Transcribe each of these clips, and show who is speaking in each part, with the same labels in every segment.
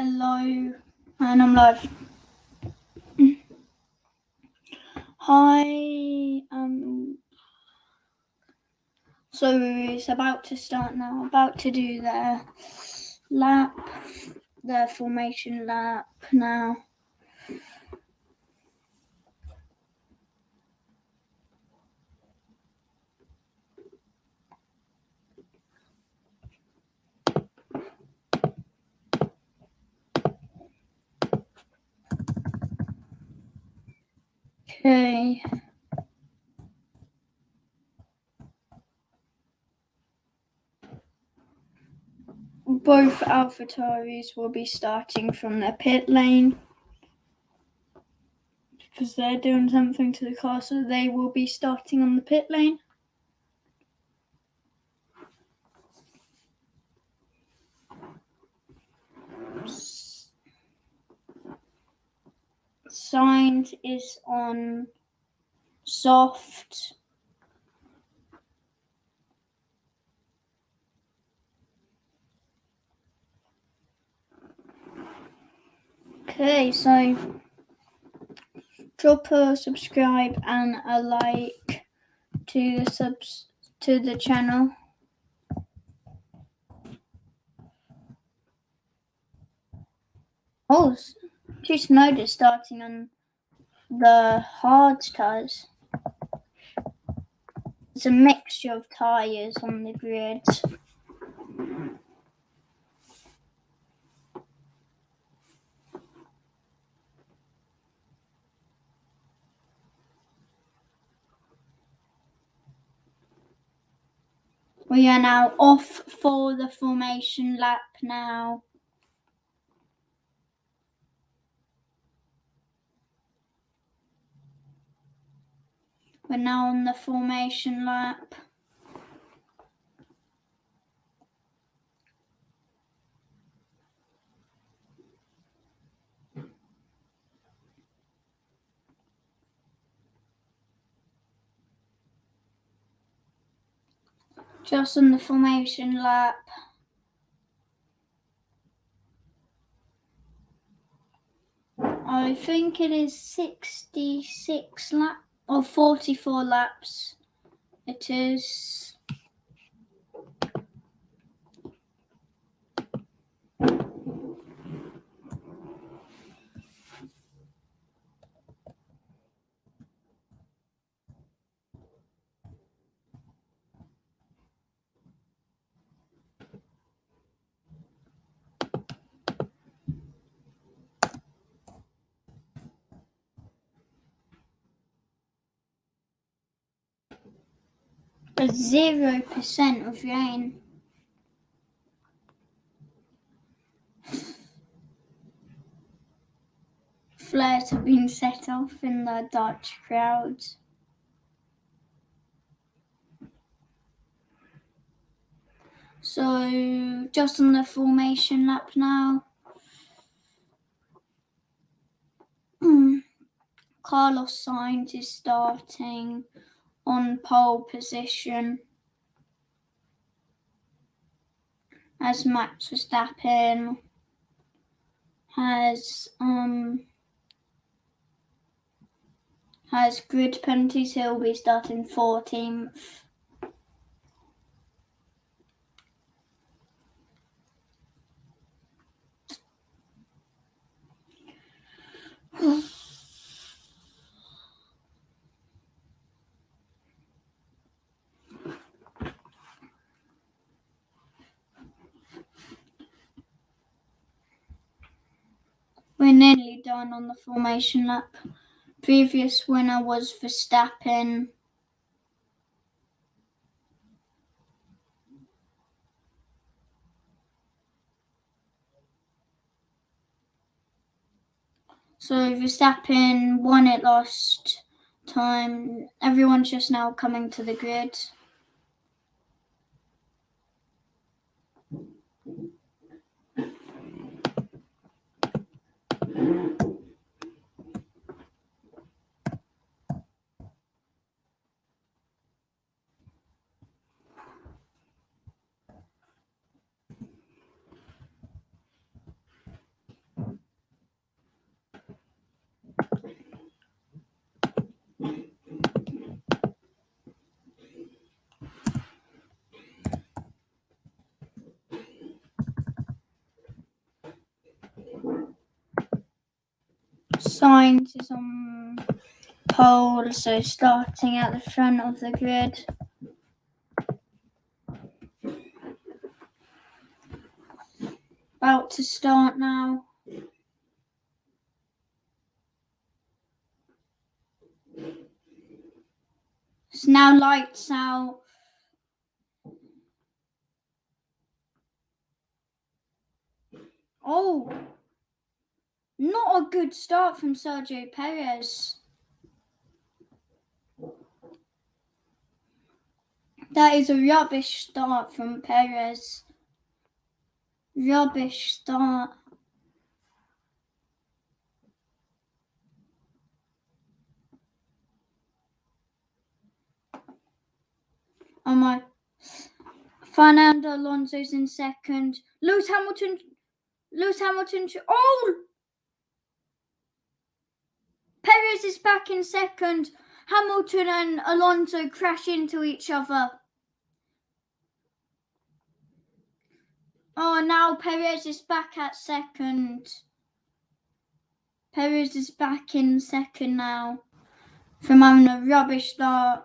Speaker 1: Hello, and I'm live. Hi, so it's about to start now. About to do the formation lap now. Okay. Both AlphaTauris will be starting from the pit lane because they're doing something to the car, so they will be starting on the pit lane. Sainz is on soft. Okay, so drop a subscribe and a like to the channel. Oh, just noticed starting on the hard tyres. It's a mixture of tyres on the grid. We are now off for the formation lap now. We're now on the formation lap. Just on the formation lap. I think it is 66 laps or 44 laps. It is. A 0% of rain. Flares have been set off in the Dutch crowds. So just on the formation lap now. Carlos Sainz is starting on pole position as Max Verstappen has grid penalties. He'll be starting 14th. We're nearly done on the formation lap. Previous winner was Verstappen. So Verstappen won it last time. Everyone's just now coming to the grid. Sainz is on pole, so starting at the front of the grid. About to start now. It's now lights out. Oh, not a good start from Sergio Perez. That is a rubbish start from Perez. Rubbish start. Oh my. Fernando Alonso's in second. Lewis Hamilton. Oh! Perez is back in second. Hamilton and Alonso crash into each other. Oh, now Perez is back at second. Perez is back in second now from having a rubbish start.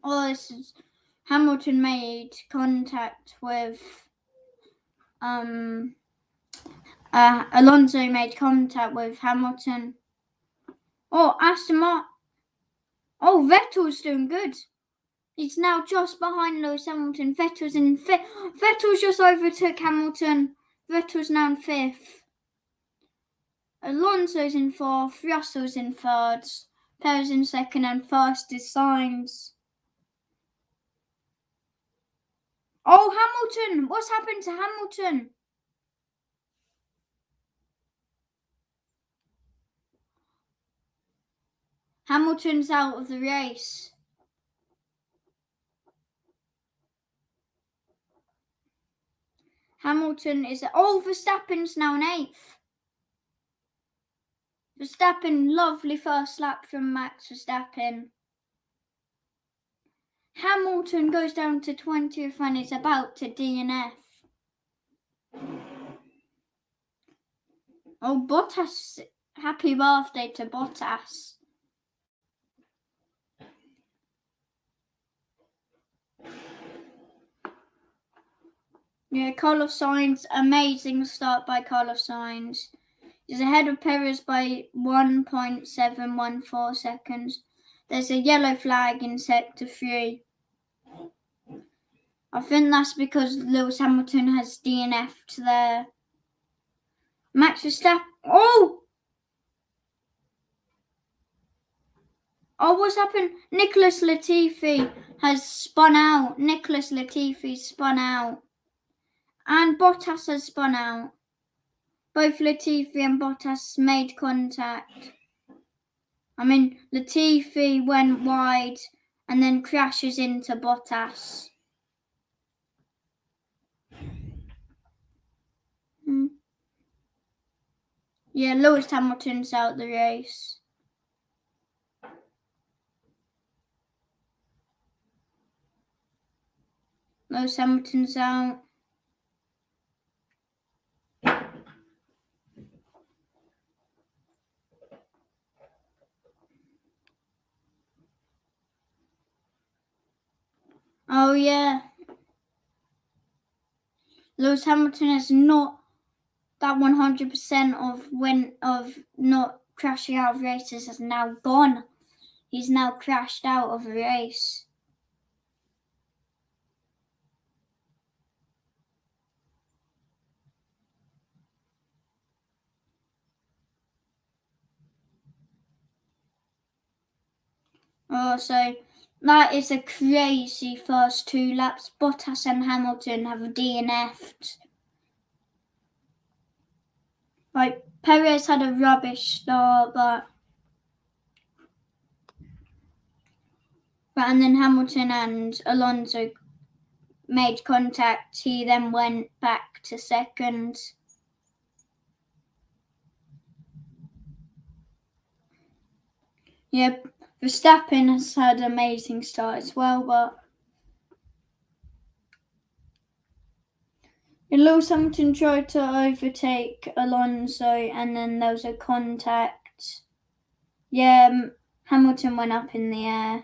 Speaker 1: Oh, this is Hamilton made contact with Alonso made contact with Hamilton. Oh, Aston Martin. Oh, Vettel's doing good. He's now just behind Lewis Hamilton. Vettel's in fifth. Vettel's just overtook Hamilton. Vettel's now in fifth. Alonso's in fourth. Russell's in third. Perez in second, and first is Sainz. Oh, Hamilton! What's happened to Hamilton? Hamilton's out of the race. Hamilton is... Oh, Verstappen's now in eighth. Verstappen, lovely first lap from Max Verstappen. Hamilton goes down to 20th and is about to DNF. Oh, Bottas. Happy birthday to Bottas. Yeah, Carlos Sainz, amazing start by Carlos Sainz. He's ahead of Perez by 1.714 seconds. There's a yellow flag in sector 3. I think that's because Lewis Hamilton has DNF'd there. Max Verstappen. Oh! Oh, what's happened? Nicholas Latifi has spun out. Nicholas Latifi spun out. And Bottas has spun out. Both Latifi and Bottas made contact. I mean, Latifi went wide and then crashes into Bottas. Yeah, Lewis Hamilton's out the race. Lewis Hamilton's out. Oh yeah. Lewis Hamilton has not that 100% of not crashing out of races has now gone. He's now crashed out of a race. Oh, so that is a crazy first 2 laps. Bottas and Hamilton have DNF'd. Like, Perez had a rubbish start, and then Hamilton and Alonso made contact. He then went back to second. Yeah, Verstappen has had an amazing start as well, but Lewis Hamilton tried to overtake Alonso and then there was a contact. Yeah, Hamilton went up in the air.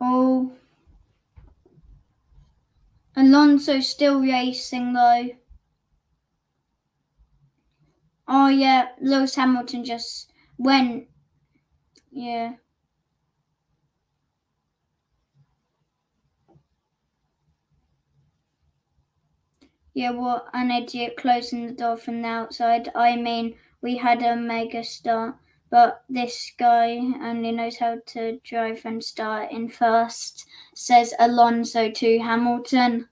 Speaker 1: Oh, Alonso's still racing though. Oh yeah, Lewis Hamilton just went. Yeah. Yeah, what an idiot closing the door from the outside. I mean, we had a mega start, but this guy only knows how to drive and start in first, says Alonso to Hamilton.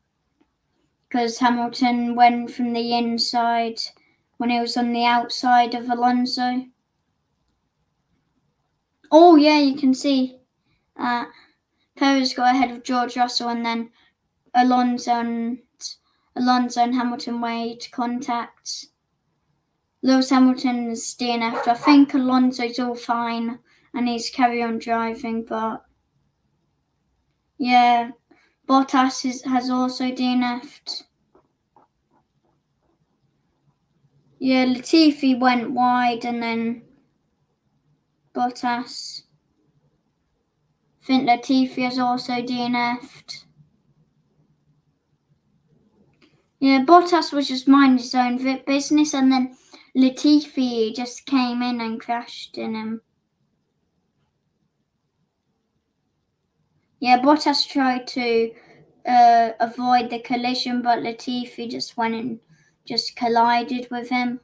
Speaker 1: Because Hamilton went from the inside when he was on the outside of Alonso. Oh, yeah, you can see Perez got ahead of George Russell and then Alonso and Hamilton made contact. Lewis Hamilton's DNF'd. I think Alonso's all fine and he's carry on driving, but yeah, Bottas has also DNF'd. Yeah, Latifi went wide and then Bottas. I think Latifi has also DNF'd. Yeah, Bottas was just minding his own business and then Latifi just came in and crashed in him. Yeah, Bottas tried to avoid the collision, but Latifi just went and just collided with him.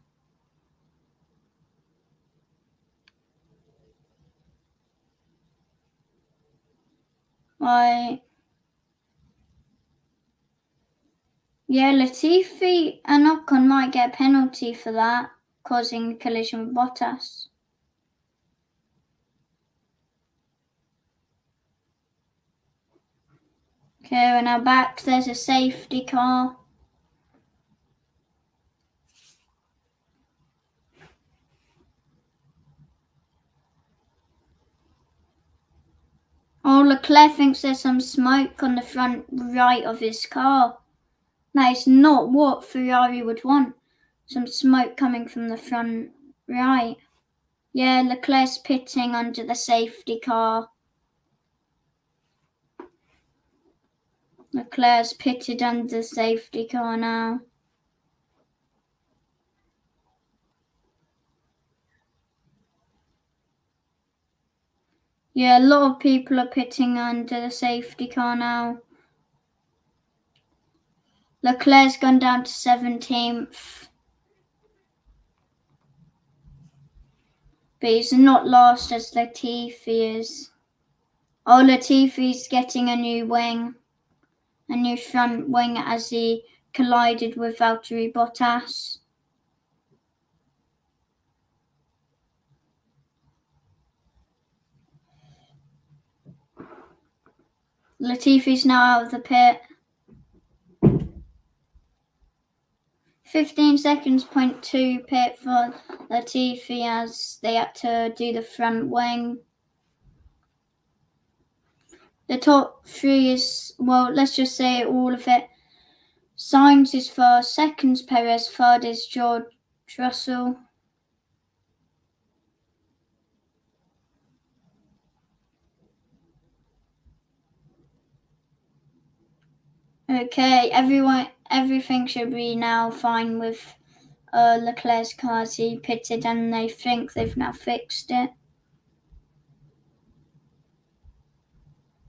Speaker 1: Yeah, Latifi and Ocon might get a penalty for that, causing a collision with Bottas. Okay, we're now back. There's a safety car. Oh, Leclerc thinks there's some smoke on the front right of his car. That is not what Ferrari would want. Some smoke coming from the front right. Yeah, Leclerc's pitting under the safety car. Leclerc's pitted under the safety car now. Yeah, a lot of people are pitting under the safety car now. Leclerc's gone down to 17th. But he's not last as Latifi is. Oh, Latifi's getting a new wing. A new front wing as he collided with Valtteri Bottas. Latifi's now out of the pit. 15 seconds, 0.2 pit for Latifi as they had to do the front wing. The top three is, well, let's just say all of it. Sainz is first, second's Perez, third is George Russell. Okay, everything should be now fine with Leclerc's car. He pitted and they think they've now fixed it.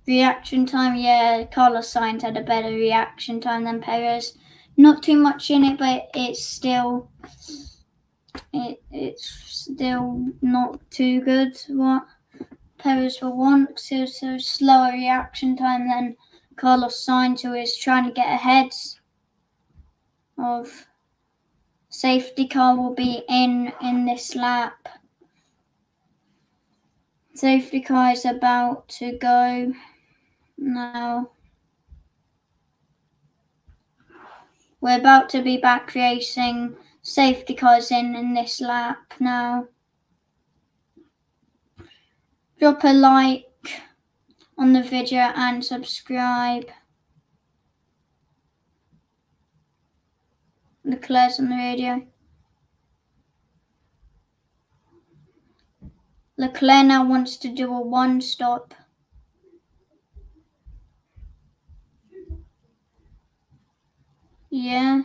Speaker 1: Reaction time, yeah, Carlos Sainz had a better reaction time than Perez. Not too much in it, but it's still not too good. What Perez will want, so it's a slower reaction time than Carlos Sainz, who is trying to get ahead of. Safety car will be in this lap. Safety car is about to go now. We're about to be back racing. Safety cars in this lap now. Drop a like, on the video and subscribe. Leclerc's on the radio. Leclerc now wants to do a one stop. Yeah.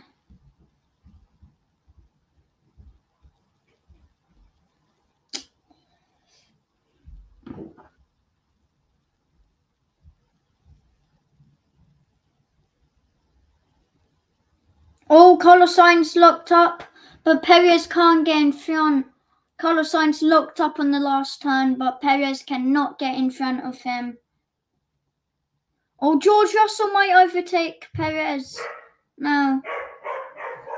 Speaker 1: Oh, Carlos Sainz locked up, but Perez can't get in front. Carlos Sainz locked up on the last turn, but Perez cannot get in front of him. Oh, George Russell might overtake Perez. No.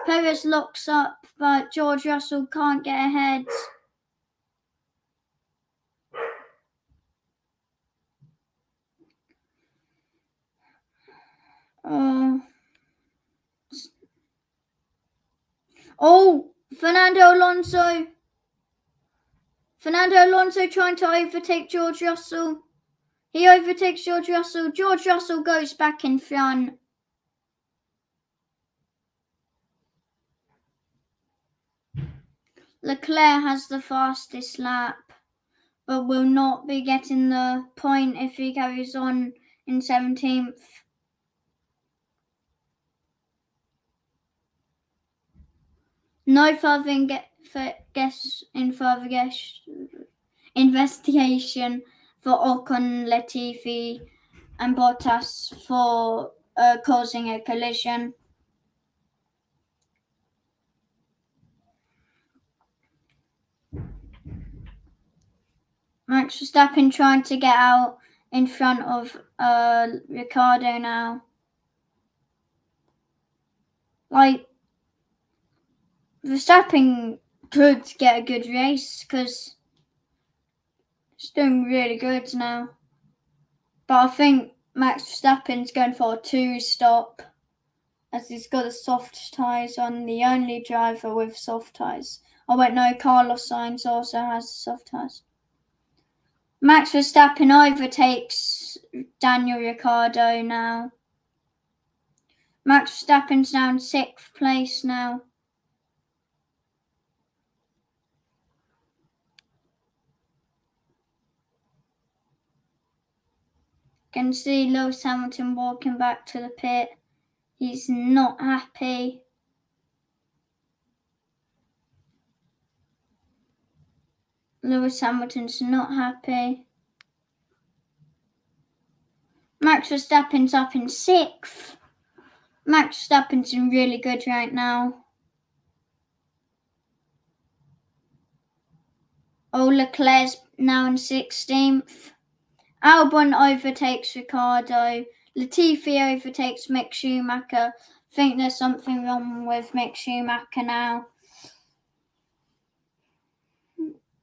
Speaker 1: Perez locks up, but George Russell can't get ahead. Oh, Fernando Alonso trying to overtake George Russell. He overtakes George Russell. George Russell goes back in front. Leclerc has the fastest lap, but will not be getting the point if he carries on in 17th. No further investigation for Ocon, Latifi and Bottas for causing a collision. Max Verstappen trying to get out in front of Ricciardo now. Like, Verstappen could get a good race because he's doing really good now. But I think Max Verstappen's going for a two stop as he's got the soft tyres on, the only driver with soft tyres. Oh wait, no, Carlos Sainz also has soft tyres. Max Verstappen overtakes Daniel Ricciardo now. Max Verstappen's now in 6th place now. You can see Lewis Hamilton walking back to the pit. He's not happy. Lewis Hamilton's not happy. Max Verstappen's up in 6th. Max Verstappen's in really good right now. Oh, Leclerc's now in 16th. Albon overtakes Ricciardo. Latifi overtakes Mick Schumacher. I think there's something wrong with Mick Schumacher now.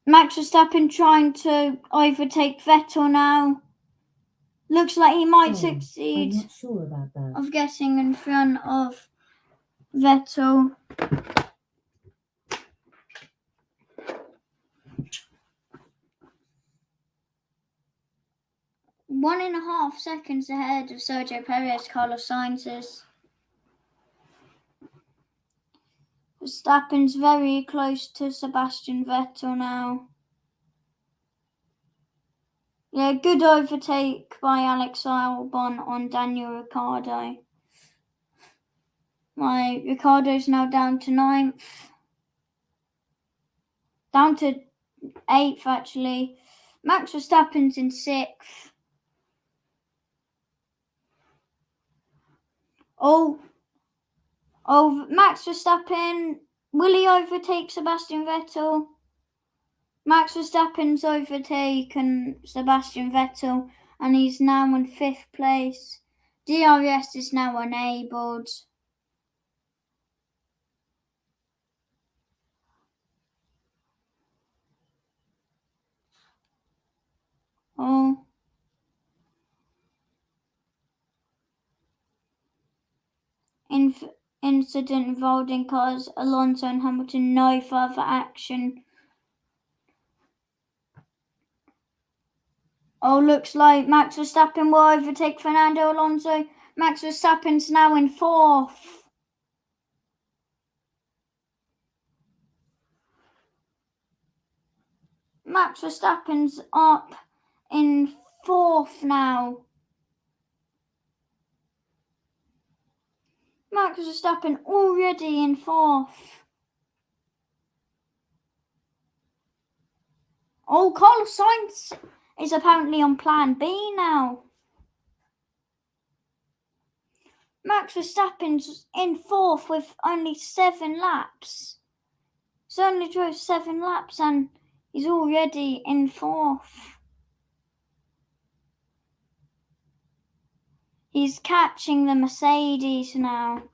Speaker 1: Max Verstappen trying to overtake Vettel now. Looks like he might succeed.
Speaker 2: I'm not sure about that.
Speaker 1: Of getting in front of Vettel. One and a half seconds ahead of Sergio Perez, Carlos Sainz is. Verstappen's very close to Sebastian Vettel now. Yeah, good overtake by Alex Albon on Daniel Ricciardo. Ricciardo's now down to 9th. Down to 8th, actually. Max Verstappen's in 6th. Oh, Max Verstappen. Will he overtake Sebastian Vettel? Max Verstappen's overtaken Sebastian Vettel and he's now in 5th place. DRS is now enabled. Oh. Incident involving cars, Alonso and Hamilton, no further action. Oh, looks like Max Verstappen will overtake Fernando Alonso. Max Verstappen's now in 4th. Max Verstappen's up in 4th now. Max Verstappen already in 4th. Oh, Carlos Sainz is apparently on plan B now. Max Verstappen's in 4th with only 7 laps. He's only drove 7 laps and he's already in 4th. He's catching the Mercedes now.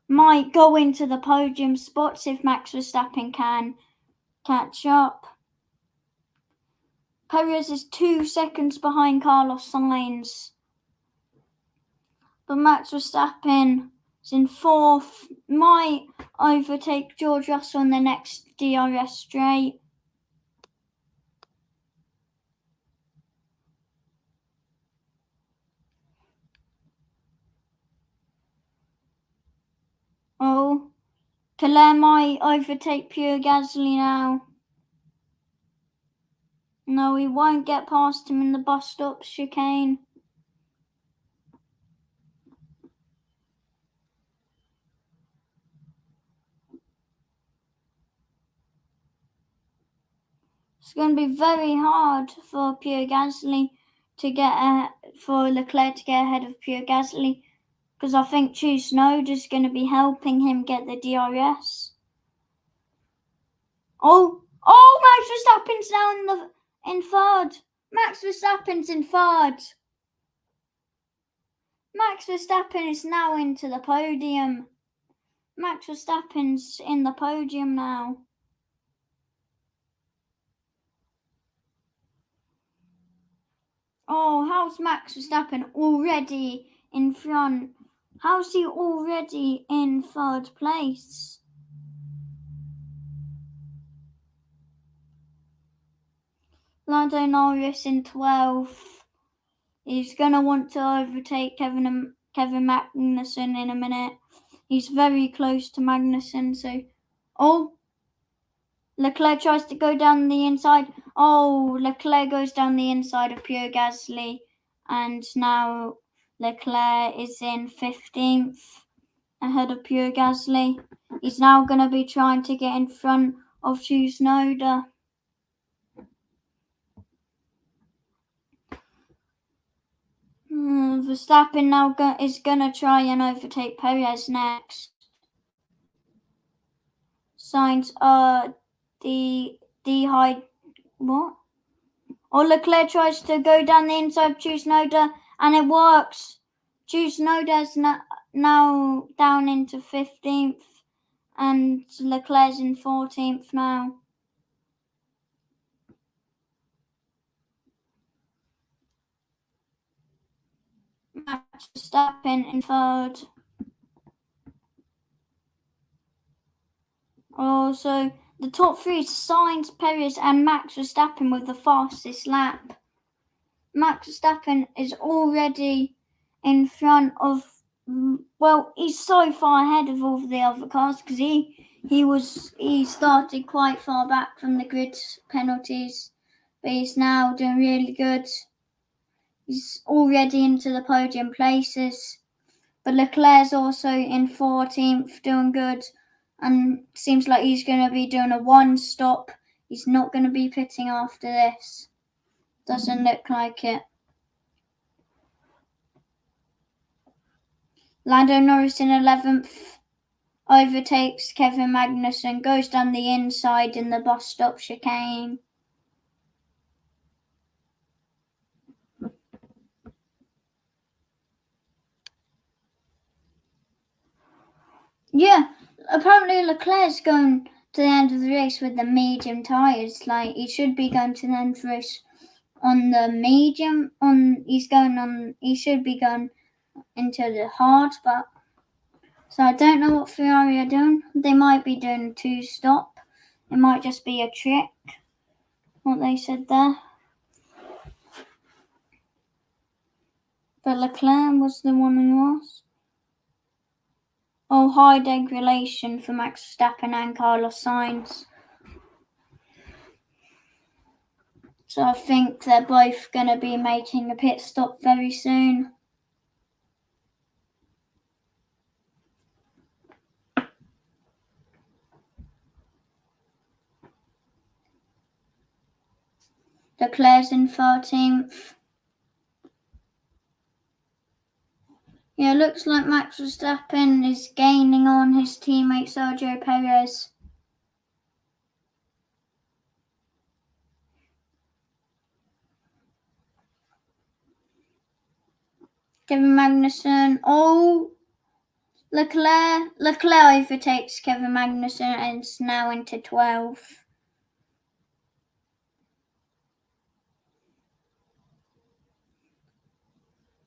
Speaker 1: Might go into the podium spots if Max Verstappen can catch up. Perez is 2 seconds behind Carlos Sainz. But Max Verstappen is in 4th. Might overtake George Russell in the next DRS straight. Oh, Leclerc might overtake Pure Gasly now. No, he won't get past him in the bus stop chicane. It's going to be very hard for Pure Gasly to get for Leclerc to get ahead of Pure Gasly, because I think Tsunoda is going to be helping him get the DRS. Oh, Max Verstappen's now in 3rd. Max Verstappen's in 3rd. Max Verstappen is now into the podium. Max Verstappen's in the podium now. Oh, how's Max Verstappen already in front? How's he already in 3rd place? Lando Norris in 12th. He's going to want to overtake Kevin Magnussen in a minute. He's very close to Magnussen, so... Oh! Leclerc tries to go down the inside. Oh, Leclerc goes down the inside of Pure Gasly. And now Leclerc is in 15th ahead of Pure Gasly. He's now going to be trying to get in front of Tsunoda. Verstappen now is going to try and overtake Perez next. Sainz, what? Oh, Leclerc tries to go down the inside of Tsunoda, and it works. Tsunoda's now down into 15th, and Leclerc's in 14th now. Max Verstappen in 3rd. Oh, so the top 3 is Sainz, Perez, and Max Verstappen with the fastest lap. Max Verstappen is already in front of, well, he's so far ahead of all the other cars because he started quite far back from the grid penalties, but he's now doing really good. He's already into the podium places, but Leclerc's also in 14th, doing good, and seems like he's going to be doing a 1-stop. He's not going to be pitting after this. Doesn't look like it. Lando Norris in 11th overtakes Kevin Magnussen, goes down the inside in the bus stop chicane. Yeah, apparently Leclerc's going to the end of the race with the medium tyres. Like, he should be going to the end of the race on the medium. He should be going into the hard, but so I don't know what Ferrari are doing. They might be doing a 2-stop. It might just be a trick, what they said there. But Leclerc was the one who lost. Oh, high degradation for Max Verstappen and Carlos Sainz. So I think they're both going to be making a pit stop very soon. Leclerc's in 13th. Yeah, looks like Max Verstappen is gaining on his teammate Sergio Perez. Kevin Magnussen. Oh, Leclerc overtakes Kevin Magnussen and is now into 12th.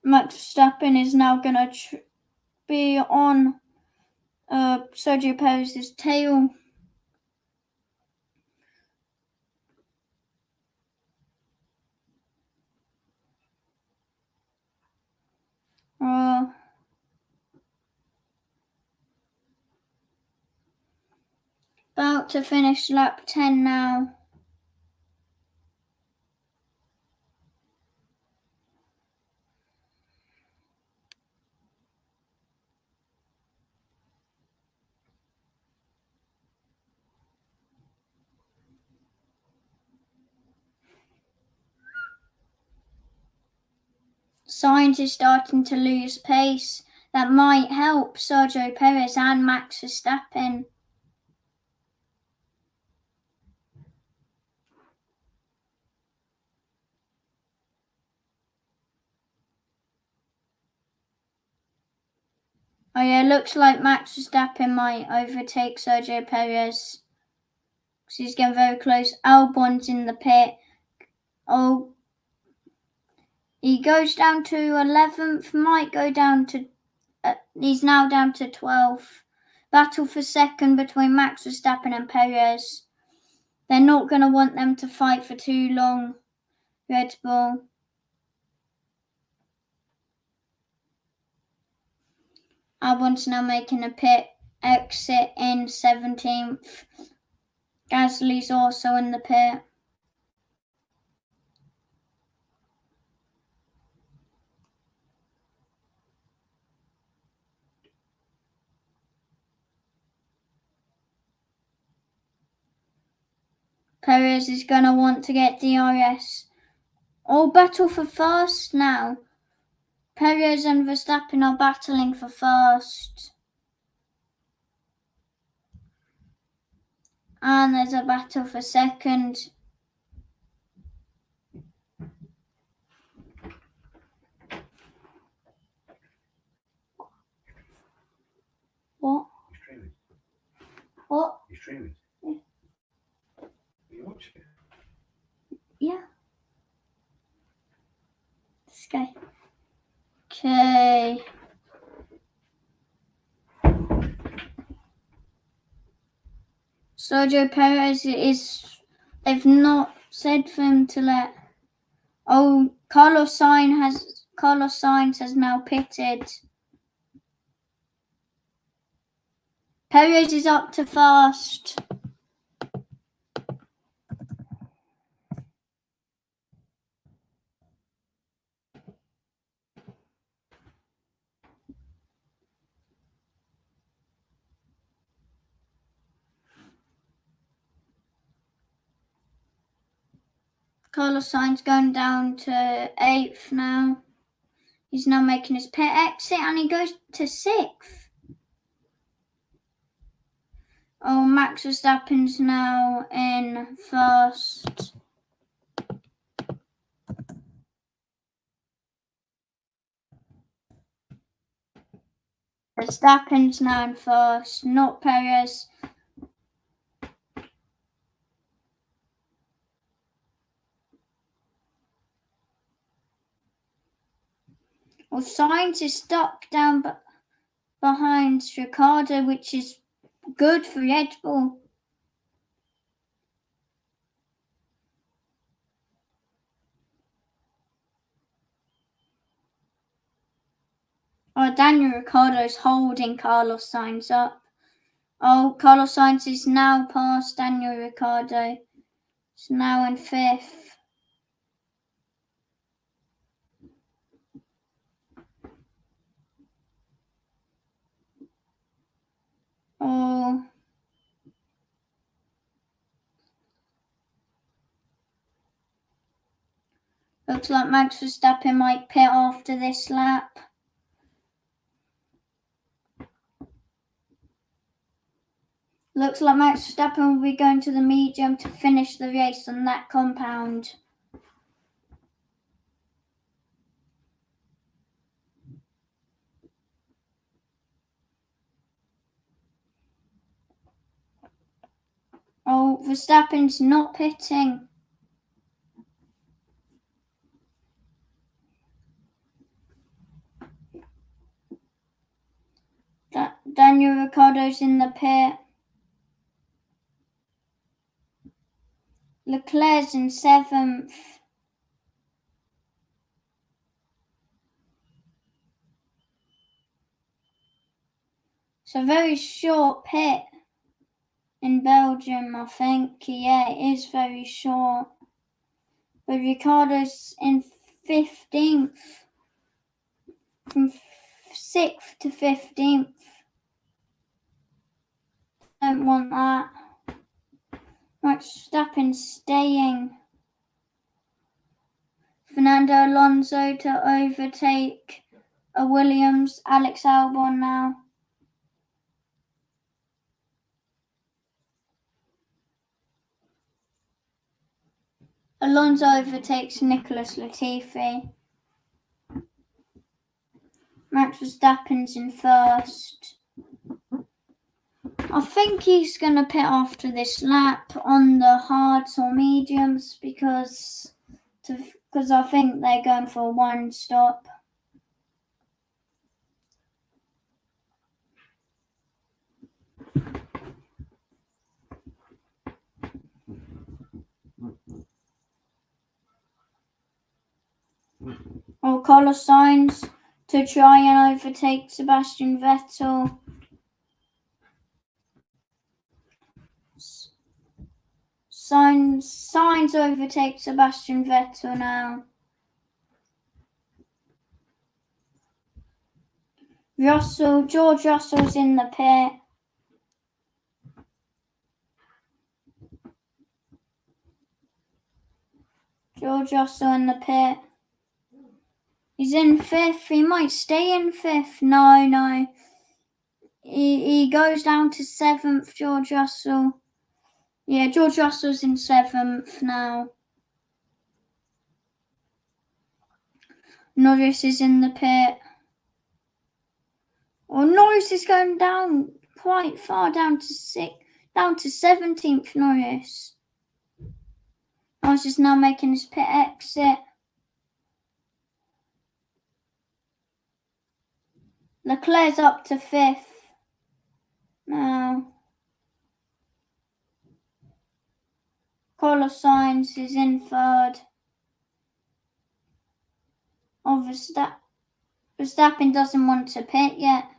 Speaker 1: Max Verstappen is now going to be on Sergio Perez's tail. About to finish lap 10 now. Sainz is starting to lose pace. That might help Sergio Perez and Max Verstappen. Oh yeah, looks like Max Verstappen might overtake Sergio Perez. Because he's getting very close. Albon's in the pit. Oh, he goes down to 11th, might go down to... he's now down to 12th. Battle for second between Max Verstappen and Perez. They're not going to want them to fight for too long, Red Bull. Albon's now making a pit exit in 17th. Gasly's also in the pit. Perez is going to want to get DRS. All battle for first now. Perez and Verstappen are battling for first. And there's a battle for second. What?
Speaker 2: You're streaming.
Speaker 1: What?
Speaker 2: You're streaming.
Speaker 1: Yeah.
Speaker 2: You watch it?
Speaker 1: Yeah. Let's go. Okay. Sergio Perez is... They've not said for him to let... Oh, Carlos Sainz has now pitted. Perez is up to first. Carlos Sainz going down to 8th now. He's now making his pit exit and he goes to 6th. Oh, Max Verstappen's now in first. Verstappen's now in first, not Perez. Well, Sainz is stuck down behind Ricciardo, which is good for Red Bull. Oh, Daniel Ricciardo's holding Carlos Sainz up. Oh, Carlos Sainz is now past Daniel Ricciardo. It's now in 5th. Oh. Looks like Max Verstappen might pit after this lap. Looks like Max Verstappen will be going to the medium to finish the race on that compound. Oh, Verstappen's not pitting. Daniel Ricciardo's in the pit. Leclerc's in 7th. It's a very short pit in Belgium, I think. Yeah, it is very short. But Ricciardo's in 15th. From 6th to 15th. Don't want that. Max Verstappen's staying. Fernando Alonso to overtake a Williams. Alex Albon now. Alonso overtakes Nicholas Latifi. Max Verstappen's in 1st. I think he's going to pit after this lap on the hards or mediums because I think they're going for one stop. Oh, Carlos Sainz to try and overtake Sebastian Vettel. Sainz overtakes Sebastian Vettel now. George Russell's in the pit. George Russell in the pit. He's in 5th. He might stay in 5th. No. He goes down to 7th, George Russell. Yeah, George Russell's in 7th now. Norris is in the pit. Oh, Norris is going down quite far, down to 17th, Norris. Norris is now making his pit exit. Leclerc's up to 5th now. Carlos Sainz is in 3rd. Oh, Verstappen doesn't want to pit yet.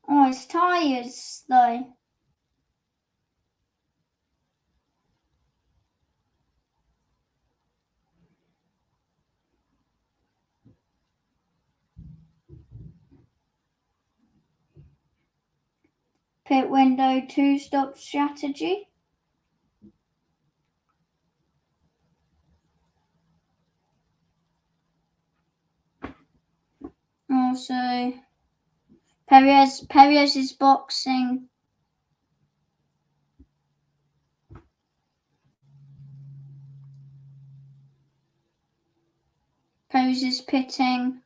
Speaker 1: Oh, his tyres though. Pit window 2-stop strategy. Also, Perez is boxing. Perez is pitting.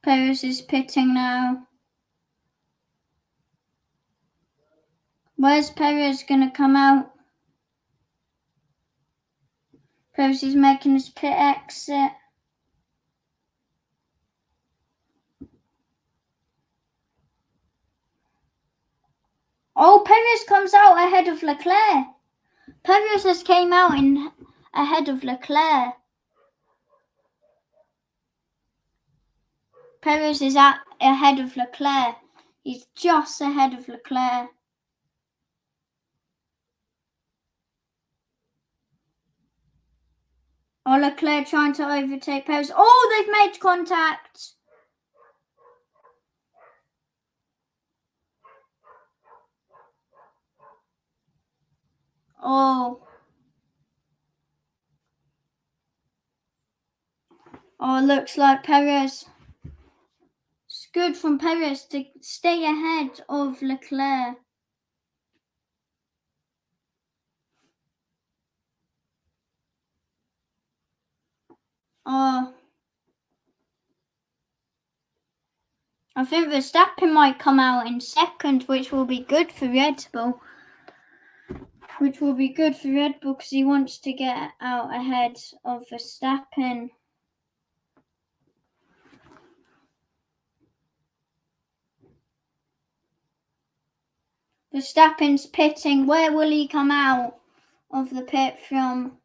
Speaker 1: Perez is pitting now. Where's Perez going to come out? Perez is making his pit exit. Perez comes out ahead of Leclerc. Perez has came out ahead of Leclerc. Perez is ahead of Leclerc. He's just ahead of Leclerc. Oh, Leclerc trying to overtake Perez. Oh, they've made contact. Oh, looks like Perez. It's good from Perez to stay ahead of Leclerc. Oh, I think Verstappen might come out in second, which will be good for Red Bull. Which will be good for Red Bull because he wants to get out ahead of Verstappen. Verstappen's pitting. Where will he come out of the pit from?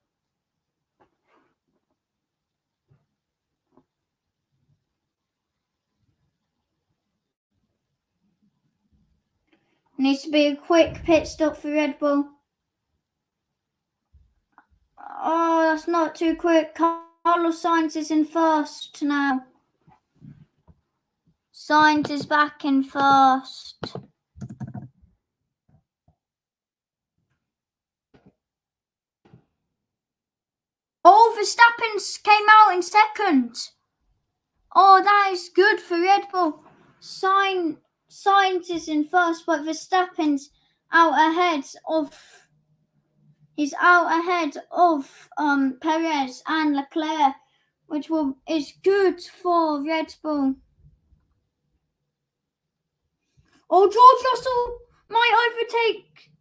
Speaker 1: Needs to be a quick pit stop for Red Bull. Oh, that's not too quick. Carlos Sainz is in first now. Sainz is back in first. Oh, Verstappen came out in second. Oh, that is good for Red Bull. Sainz is in first, but Verstappen's out ahead of. He's out ahead of Perez and Leclerc, which is good for Red Bull. Oh, George Russell might overtake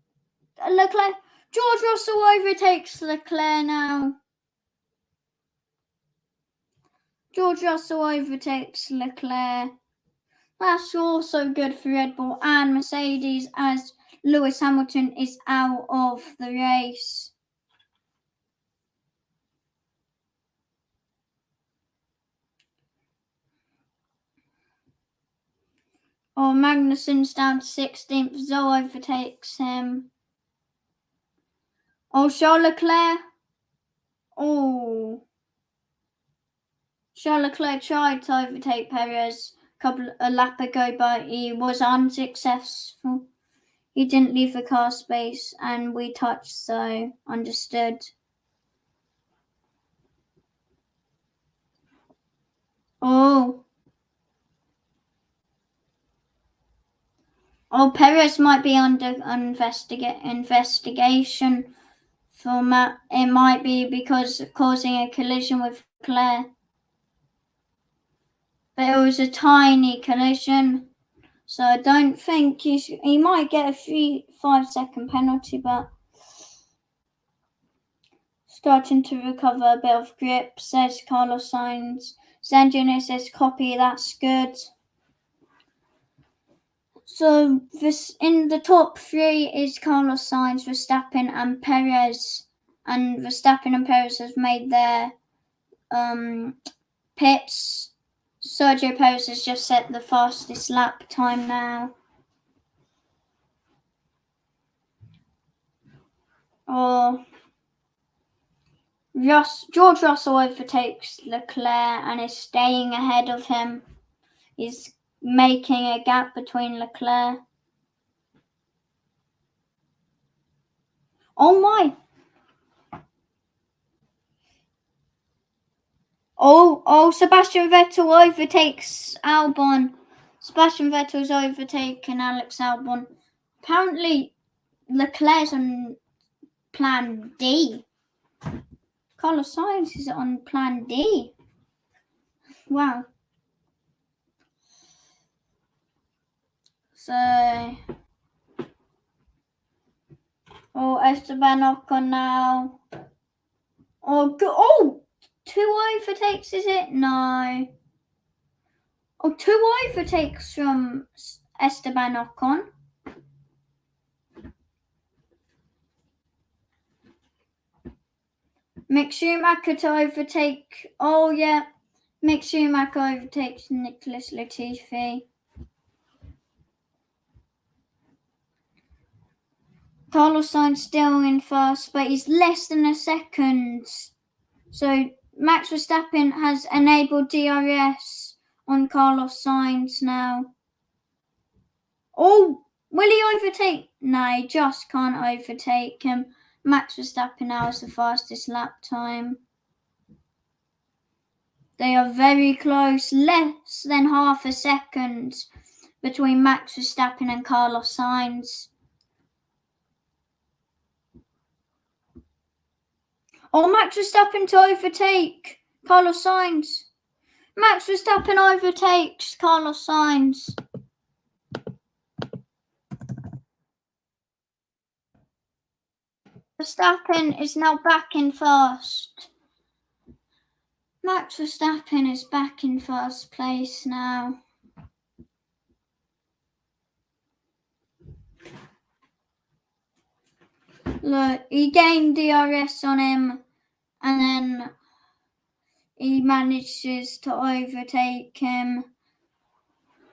Speaker 1: Leclerc. George Russell overtakes Leclerc now. George Russell overtakes Leclerc. That's also good for Red Bull and Mercedes as Lewis Hamilton is out of the race. Oh, Magnussen's down to 16th. Zoe overtakes him. Oh, Charles Leclerc. Oh. Charles Leclerc tried to overtake Perez a lap ago, but he was unsuccessful. He didn't leave the car space and we touched, so understood. Oh, Perez might be under investigation for it might be because of causing a collision with Leclerc. But it was a tiny collision, so I don't think he might get a 5-second penalty, but starting to recover a bit of grip, says Carlos Sainz. Zanjino says copy, that's good. So this in the top three is Carlos Sainz, Verstappen and Perez. And Verstappen and Perez have made their pits. Sergio Perez has just set the fastest lap time now. George Russell overtakes Leclerc and is staying ahead of him. He's making a gap between Leclerc. Oh my! Oh, Sebastian Vettel overtakes Albon. Sebastian Vettel's overtaken Alex Albon. Apparently, Leclerc's on plan D. Carlos Sainz is on plan D. Wow. So, Esteban Ocon now. Two overtakes, is it? No. Two overtakes from Esteban Ocon. Mick Schumacher to overtake. Oh yeah, Mick Schumacher overtakes Nicholas Latifi. Carlos Sainz still in first, but he's less than a second. So Max Verstappen has enabled DRS on Carlos Sainz now. Oh, will he overtake? No, he just can't overtake him. Max Verstappen now has the fastest lap time. They are very close, less than half a second between Max Verstappen and Carlos Sainz. Oh, Max Verstappen to overtake Carlos Sainz. Max Verstappen overtakes Carlos Sainz. Verstappen is now back in first. Max Verstappen is back in first place now. Look, he gained DRS on him and then he manages to overtake him.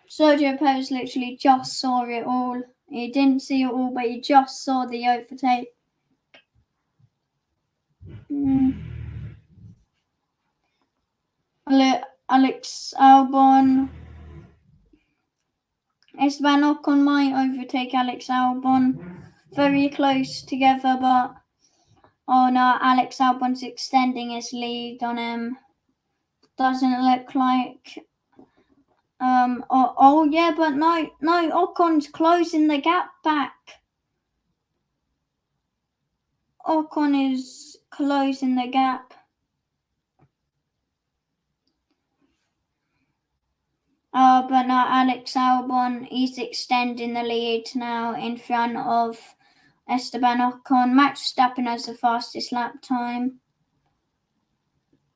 Speaker 1: Sergio Perez literally just saw it all. He didn't see it all, but he just saw the overtake. Alex Albon. Esteban Ocon might overtake Alex Albon. Very close together, but oh no, Alex Albon's extending his lead on him. Doesn't look like. Oh yeah, but no, Ocon's closing the gap back. Ocon is closing the gap. Oh, but no, Alex Albon, he's extending the lead now in front of Esteban Ocon. Max Verstappen has the fastest lap time.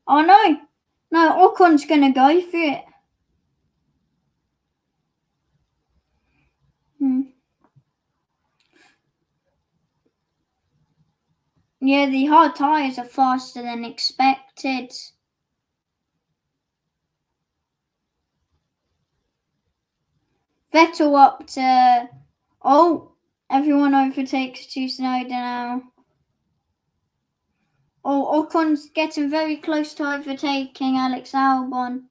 Speaker 1: Oh no, Ocon's gonna go for it. Yeah, the hard tyres are faster than expected. Vettel up to... Oh, everyone overtakes Tsunoda now. Oh, Ocon's getting very close to overtaking Alex Albon.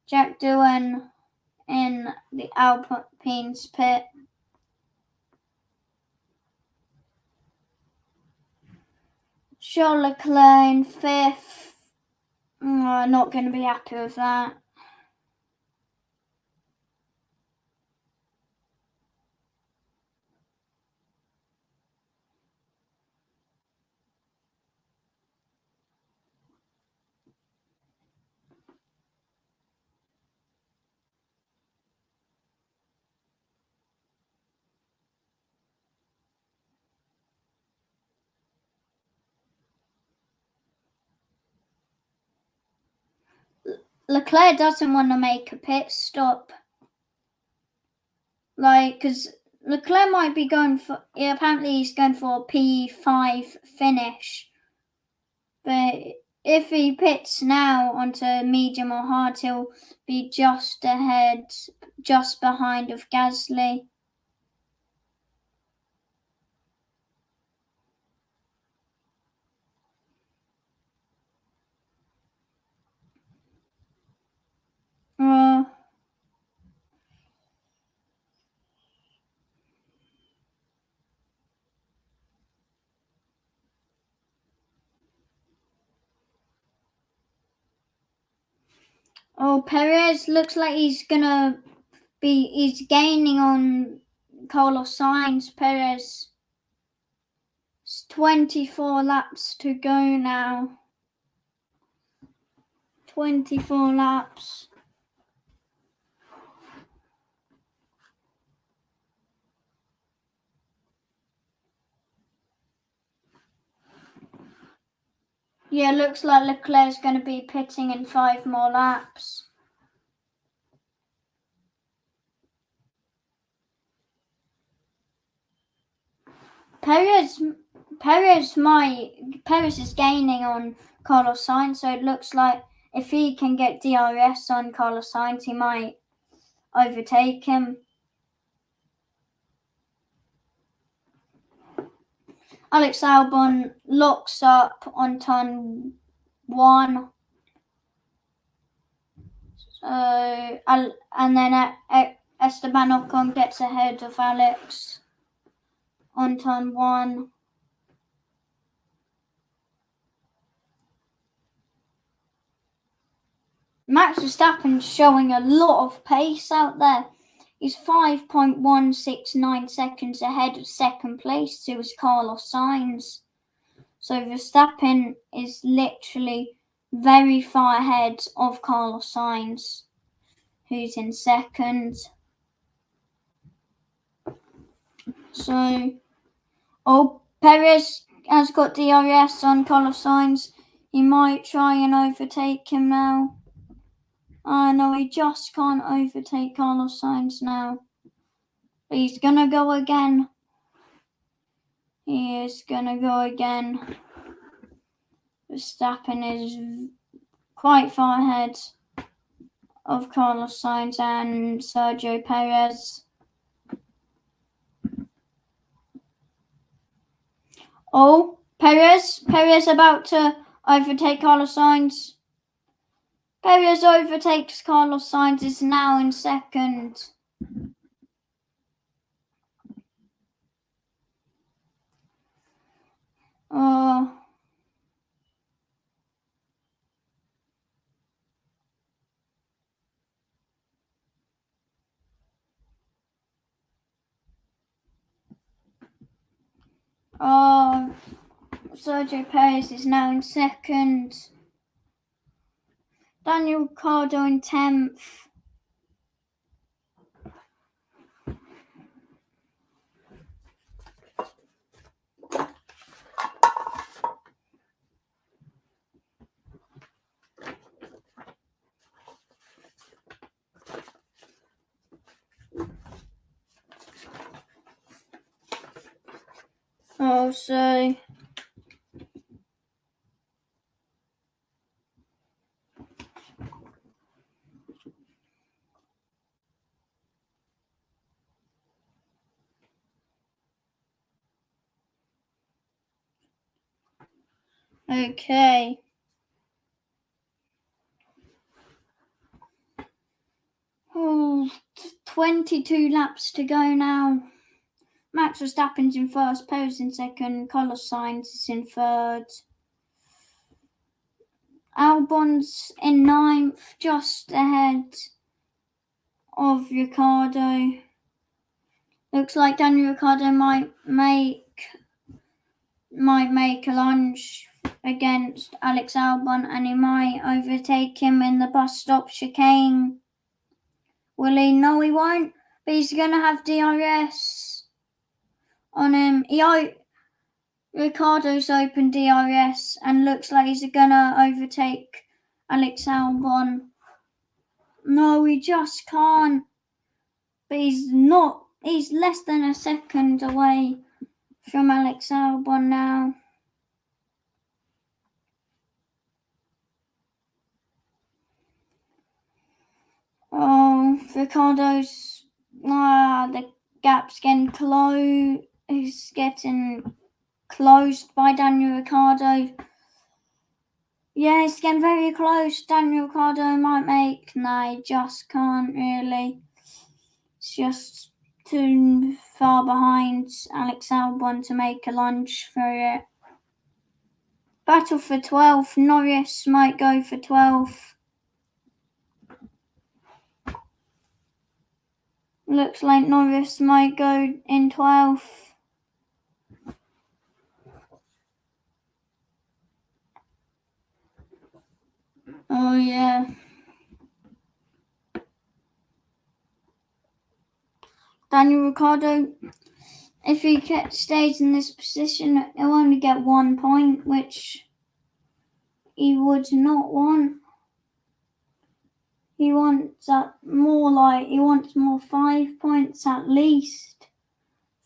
Speaker 1: Jack Doohan in the Alpine's pit. Charles Leclerc in fifth. Not going to be happy with that. Leclerc doesn't want to make a pit stop. Because Leclerc might be going for... Yeah, apparently he's going for a P5 finish. But if he pits now onto medium or hard, he'll be just behind of Gasly. Perez looks like he's gaining on Carlos Sainz. Perez. It's 24 laps to go now. 24 laps. Yeah, looks like Leclerc's going to be pitting in 5 more laps. Perez Perez is gaining on Carlos Sainz, so it looks like if he can get DRS on Carlos Sainz, he might overtake him. Alex Albon locks up on turn 1. So, and then Esteban Ocon gets ahead of Alex on turn 1. Max Verstappen's showing a lot of pace out there. He's 5.169 seconds ahead of second place to his Carlos Sainz. So Verstappen is literally very far ahead of Carlos Sainz, who's in second. So, Perez has got DRS on Carlos Sainz. He might try and overtake him now. No, he just can't overtake Carlos Sainz now. But he's gonna go again. He is gonna go again. Verstappen is quite far ahead of Carlos Sainz and Sergio Perez. Perez about to overtake Carlos Sainz. Perez overtakes Carlos Sainz, is now in second. Sergio Perez is now in second. Daniel Ricciardo in 10th. Okay. 22 laps to go now. Max Verstappen's in first, Perez in second, Carlos Sainz is in third. Albon's in 9th, just ahead of Ricciardo. Looks like Daniel Ricciardo might make a lunge against Alex Albon, and he might overtake him in the bus stop chicane. Will he? No, he won't. But he's gonna have DRS on him. Ricciardo's open DRS and looks like he's gonna overtake Alex Albon. No, he just can't. But he's not. He's less than a second away from Alex Albon now. Ricciardo's the gap's getting close. He's getting closed by Daniel Ricciardo. Yeah, it's getting very close. Daniel Ricciardo might make. No, he just can't really. It's just too far behind Alex Albon to make a lunge for it. Battle for 12th. Norris might go for 12th. Looks like Norris might go in 12th. Oh, yeah. Daniel Ricciardo, if he stays in this position, he'll only get 1 point, which he would not want. He wants more 5 points at least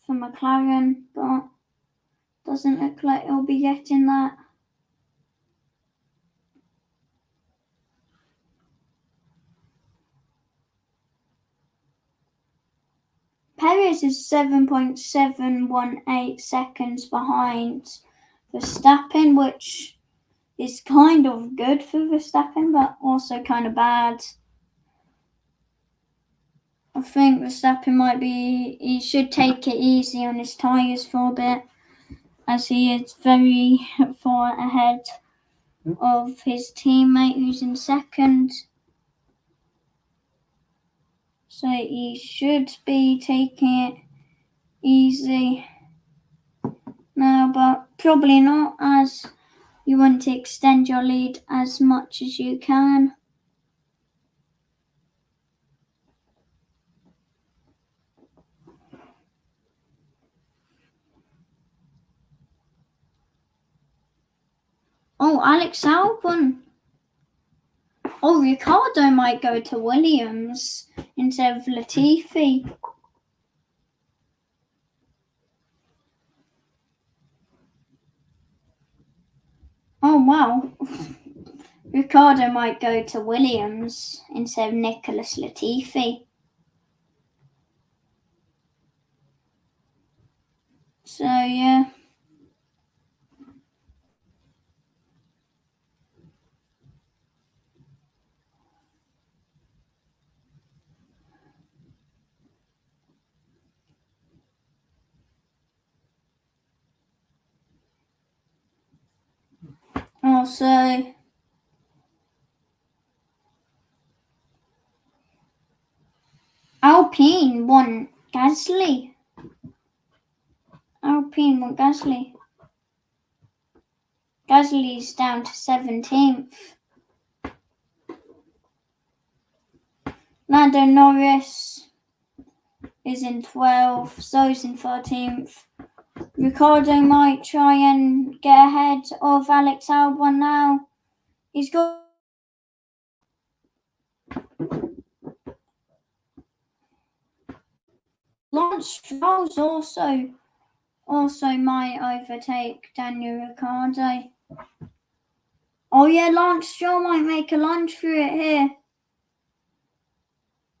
Speaker 1: for McLaren, but Doesn't look like he'll be getting that. Perez is 7.718 seconds behind Verstappen, which is kind of good for Verstappen, but also kind of bad. I think Verstappen he should take it easy on his tyres for a bit, as he is very far ahead of his teammate who's in second. So he should be taking it easy now, but probably not, as you want to extend your lead as much as you can. Oh, Alex Albon. Oh, Ricciardo might go to Williams instead of Latifi. Oh, wow. Ricciardo might go to Williams instead of Nicholas Latifi. So, yeah. Also, Alpine won Gasly. Gasly's down to 17th. Lando Norris is in 12th, so's in 13th. Ricciardo might try and get ahead of Alex Albon now. He's got Lance Stroll's also might overtake Daniel Ricciardo. Oh yeah, Lance Stroll might make a lunge for it here.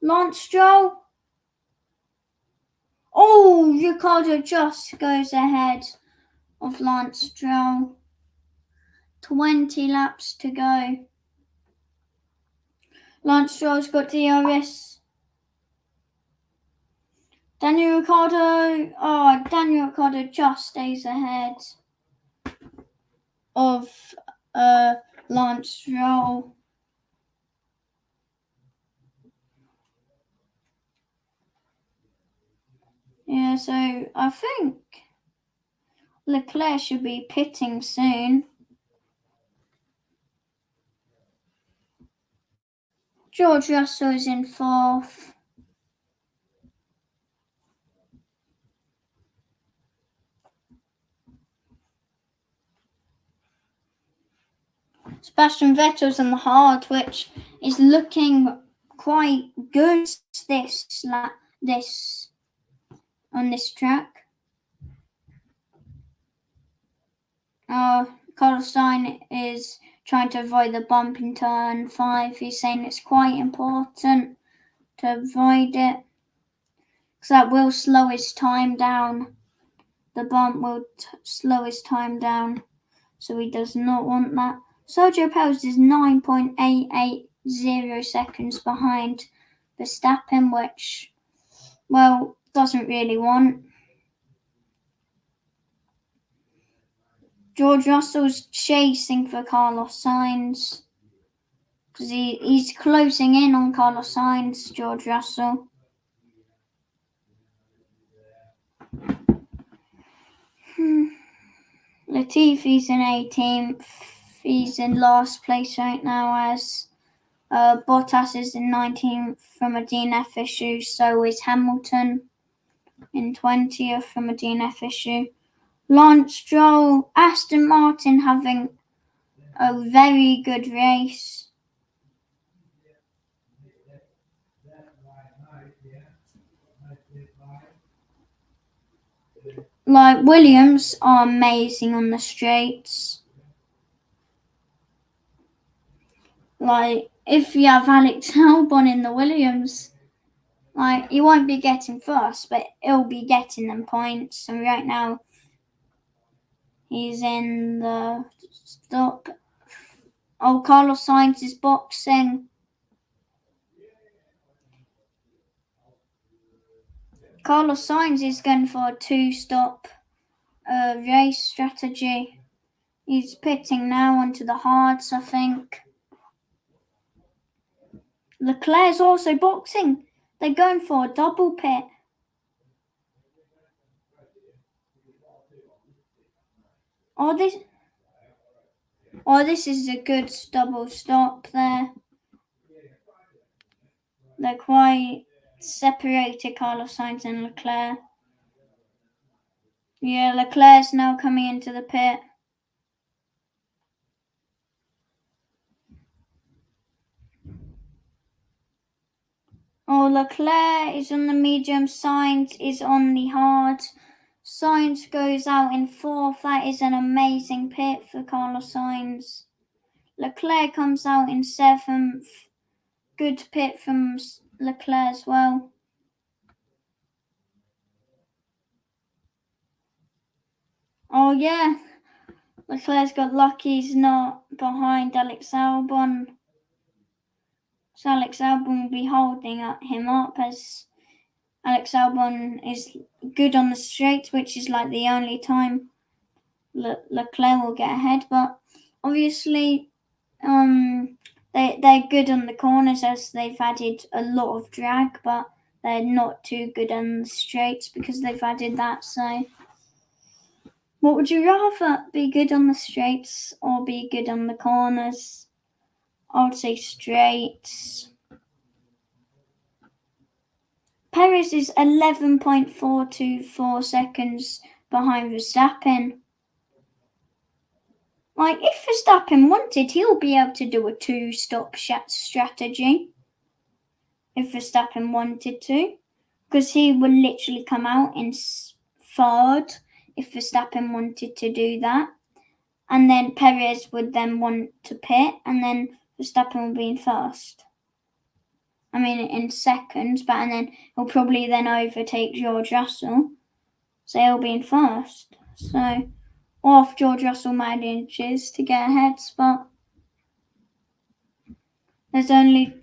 Speaker 1: Lance Stroll. Oh, Ricciardo just goes ahead of Lance Stroll. 20 laps to go. Lance Stroll's got DRS. Daniel Ricciardo just stays ahead of Lance Stroll. Yeah, so I think Leclerc should be pitting soon. George Russell is in 4th. Sebastian Vettel's on the hard, which is looking quite good on this track. Carlos Sainz is trying to avoid the bump in turn 5. He's saying it's quite important to avoid it, because that will slow his time down. The bump will slow his time down, so he does not want that. Sergio Perez is 9.880 seconds behind Verstappen, which, well, doesn't really want. George Russell's chasing for Carlos Sainz, because he's closing in on Carlos Sainz, George Russell. Latifi's in 18th. He's in last place right now, as Bottas is in 19th from a DNF issue. So is Hamilton in 20th from a DNF issue. Lance Stroll, Aston Martin having a very good race. Like, Williams are amazing on the straights. Like, if you have Alex Albon in the Williams, like, he won't be getting first, but he'll be getting them points. And right now, he's in the stop. Oh, Carlos Sainz is boxing. Carlos Sainz is going for a two-stop race strategy. He's pitting now onto the hards, I think. Leclerc's also boxing. They're going for a double pit. This is a good double stop there. They're quite separated, Carlos Sainz and Leclerc. Yeah, Leclerc's now coming into the pit. Oh, Leclerc is on the medium, Sainz is on the hard. Sainz goes out in fourth. That is an amazing pit for Carlos Sainz. Leclerc comes out in seventh. Good pit from Leclerc as well. Oh yeah, Leclerc's got lucky he's not behind Alex Albon. So Alex Albon will be holding him up, as Alex Albon is good on the straights, which is like the only time Leclerc will get ahead. But obviously, they're good on the corners, as they've added a lot of drag, but they're not too good on the straights because they've added that. So, what would you rather, be good on the straights or be good on the corners? I would say straights. Perez is 11.424 seconds behind Verstappen. Like, if Verstappen wanted, he'll be able to do a two-stop strategy. If Verstappen wanted to. Because he would literally come out in third if Verstappen wanted to do that. And then Perez would then want to pit, and then Verstappen will be in first. I mean, in second, and then he'll probably then overtake George Russell. So he'll be in first. So, or if George Russell manages to get ahead spot. There's only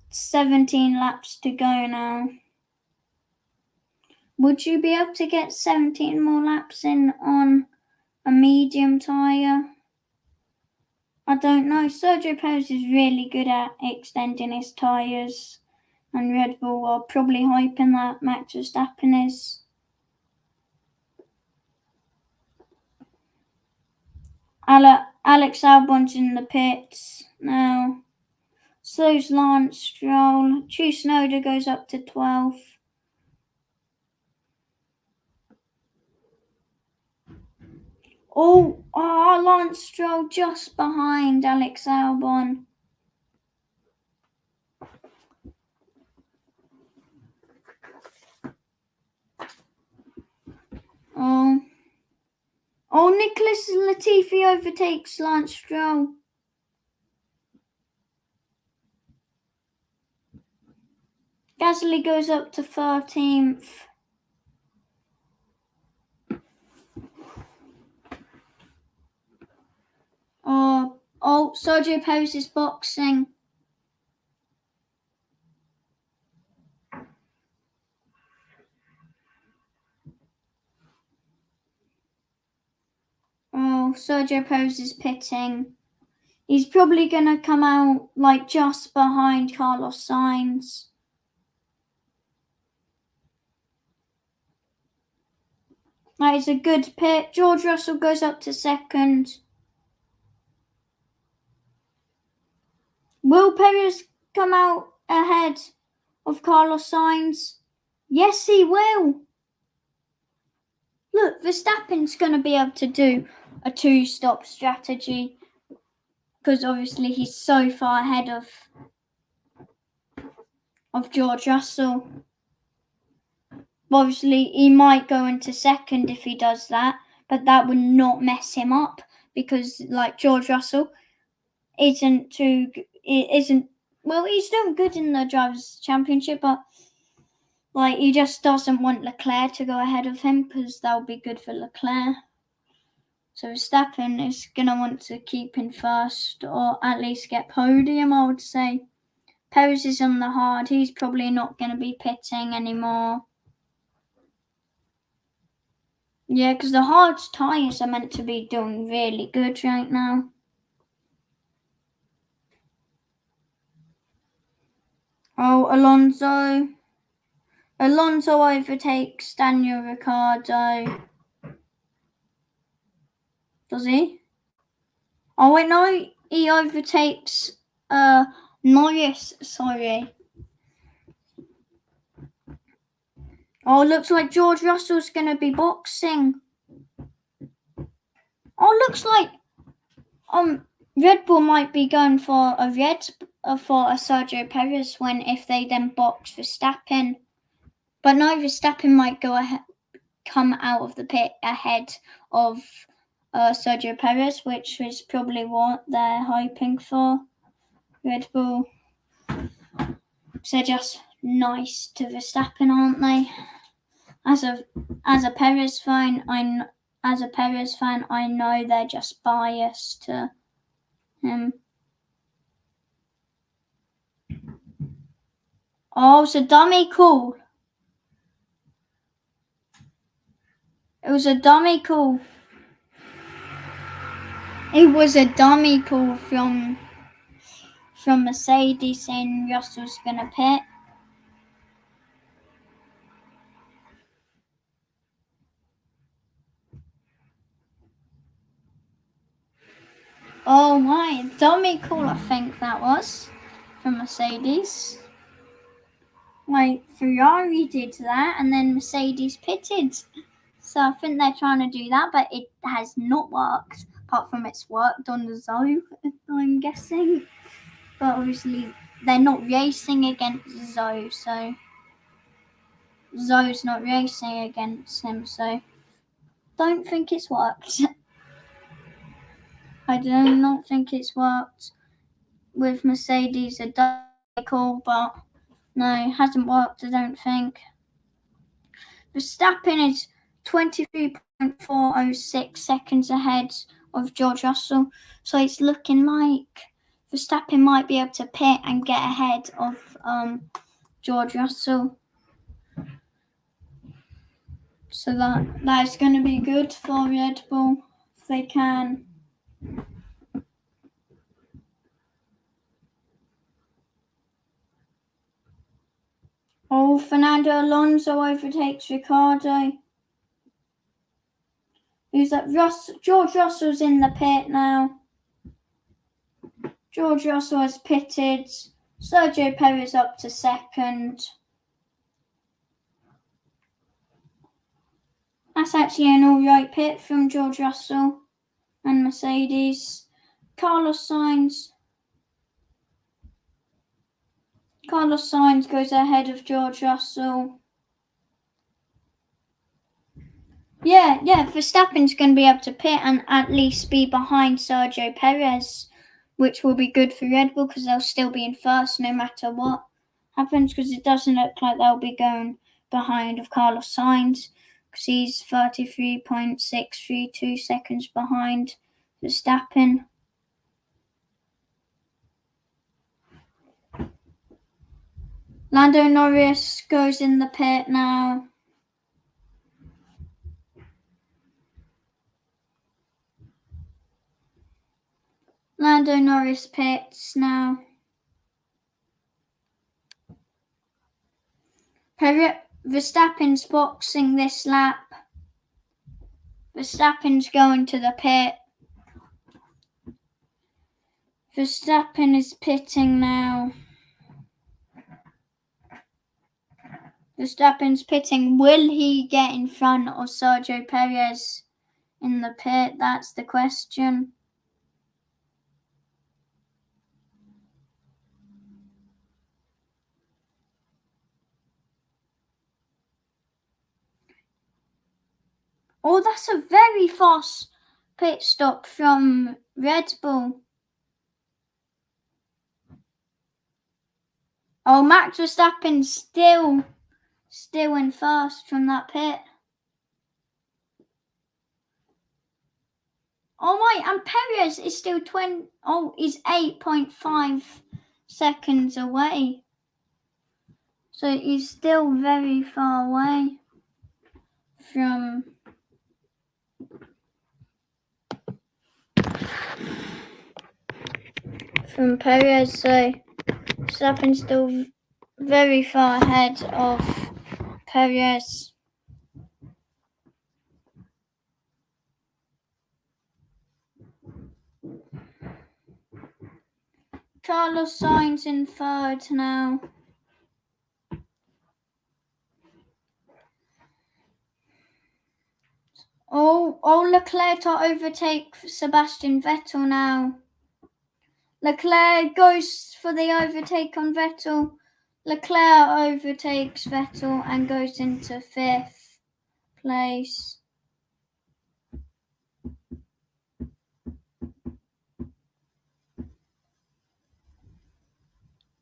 Speaker 1: 17 laps to go now. Would you be able to get 17 more laps in on a medium tyre? I don't know. Sergio Perez is really good at extending his tyres, and Red Bull are probably hoping that Max Verstappen is. Alex Albon's in the pits now. So's Lance Stroll. Tsunoda goes up to 12th. Lance Stroll just behind Alex Albon. Nicholas Latifi overtakes Lance Stroll. Gasly goes up to 13th. Sergio Perez is boxing. Sergio Perez is pitting. He's probably going to come out like just behind Carlos Sainz. That is a good pit. George Russell goes up to second. Will Perez come out ahead of Carlos Sainz? Yes, he will. Look, Verstappen's going to be able to do a two-stop strategy because obviously he's so far ahead of George Russell. Obviously, he might go into second if he does that, but that would not mess him up because, like, George Russell isn't well, he's doing good in the Drivers' Championship, but like he just doesn't want Leclerc to go ahead of him because that would be good for Leclerc. So Verstappen is going to want to keep in first or at least get podium, I would say. Perez is on the hard. He's probably not going to be pitting anymore. Yeah, because the hard tyres are meant to be doing really good right now. Oh, Alonso. Alonso overtakes Daniel Ricciardo. Does he? Oh, wait, no. He overtakes Norris. Sorry. Oh, looks like George Russell's going to be boxing. Oh, looks like Red Bull might be going for a Sergio Perez if they then box Verstappen. But no, Verstappen might come out of the pit ahead of Sergio Perez, which is probably what they're hoping for. Red Bull. They're just nice to Verstappen, aren't they? As a Perez fan, I know they're just biased to him. Oh, it's a dummy call. It was a dummy call. It was a dummy call from Mercedes saying Russell's gonna pit. Oh my, dummy call I think that was from Mercedes. Like Ferrari did that and then Mercedes pitted. So I think they're trying to do that, but it has not worked. Apart from it's worked on the Zoe, I'm guessing. But obviously they're not racing against Zoe, so Zoe's not racing against him, so don't think it's worked. I do not think it's worked with Mercedes a dummy call, but no, it hasn't worked, I don't think. Verstappen is 23.406 seconds ahead of George Russell, so it's looking like Verstappen might be able to pit and get ahead of George Russell. So that's going to be good for Red Bull if they can. Oh, Fernando Alonso overtakes Ricciardo. Who's that? George Russell's in the pit now. George Russell has pitted. Sergio Perez up to second. That's actually an alright pit from George Russell and Mercedes. Carlos Sainz goes ahead of George Russell. Yeah, Verstappen's going to be able to pit and at least be behind Sergio Perez, which will be good for Red Bull because they'll still be in first no matter what happens, because it doesn't look like they'll be going behind of Carlos Sainz because he's 33.632 seconds behind Verstappen. Lando Norris goes in the pit now. Lando Norris pits now. Verstappen's boxing this lap. Verstappen's going to the pit. Verstappen is pitting now. Verstappen's pitting. Will he get in front of Sergio Perez in the pit? That's the question. Oh, that's a very fast pit stop from Red Bull. Oh, Max Verstappen still in first from that pit. Oh my, and Perez is still he's 8.5 seconds away. So he's still very far away from Perez. So Verstappen's still very far ahead of Perez. Carlos Sainz in third now. Oh, Leclerc to overtake Sebastian Vettel now. Leclerc goes for the overtake on Vettel. Leclerc overtakes Vettel and goes into fifth place.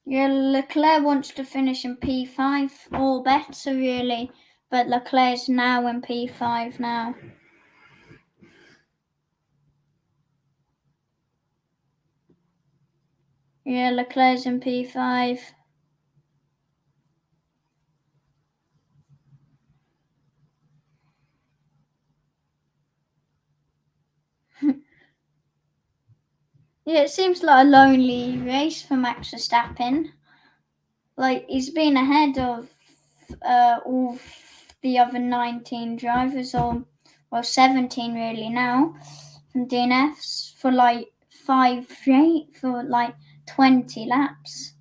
Speaker 1: Yeah, Leclerc wants to finish in P5 or better, really, but Leclerc's now in P5 now. Yeah, Leclerc's in P5. Yeah, it seems like a lonely race for Max Verstappen. Like, he's been ahead of all the other 19 drivers, or 17 really now, from DNFs for like 20 laps.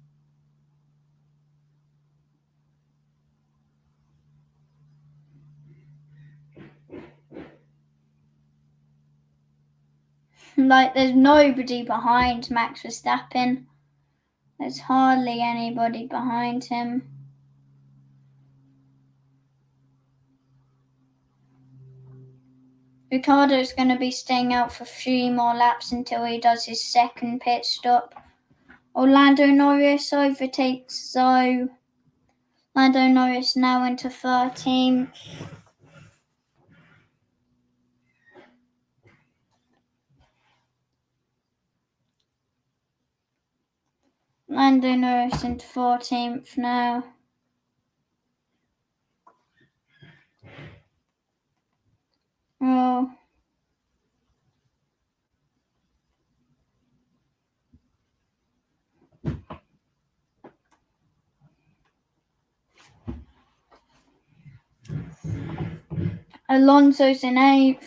Speaker 1: Like, there's nobody behind Max Verstappen. There's hardly anybody behind him. Ricciardo's going to be staying out for 3 more laps until he does his second pit stop. Lando Norris overtakes Zoe. Lando Norris now into 13th. Lando Norris into 14th now. Oh. Alonso's in 8th.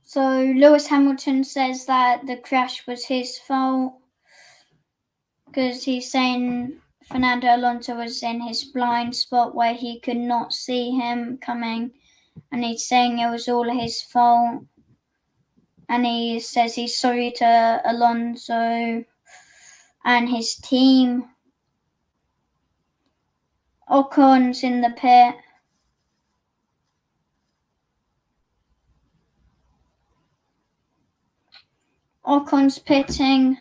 Speaker 1: So Lewis Hamilton says that the crash was his fault because he's saying Fernando Alonso was in his blind spot where he could not see him coming, and he's saying it was all his fault. And he says he's sorry to Alonso and his team. Ocon's in the pit. Ocon's pitting.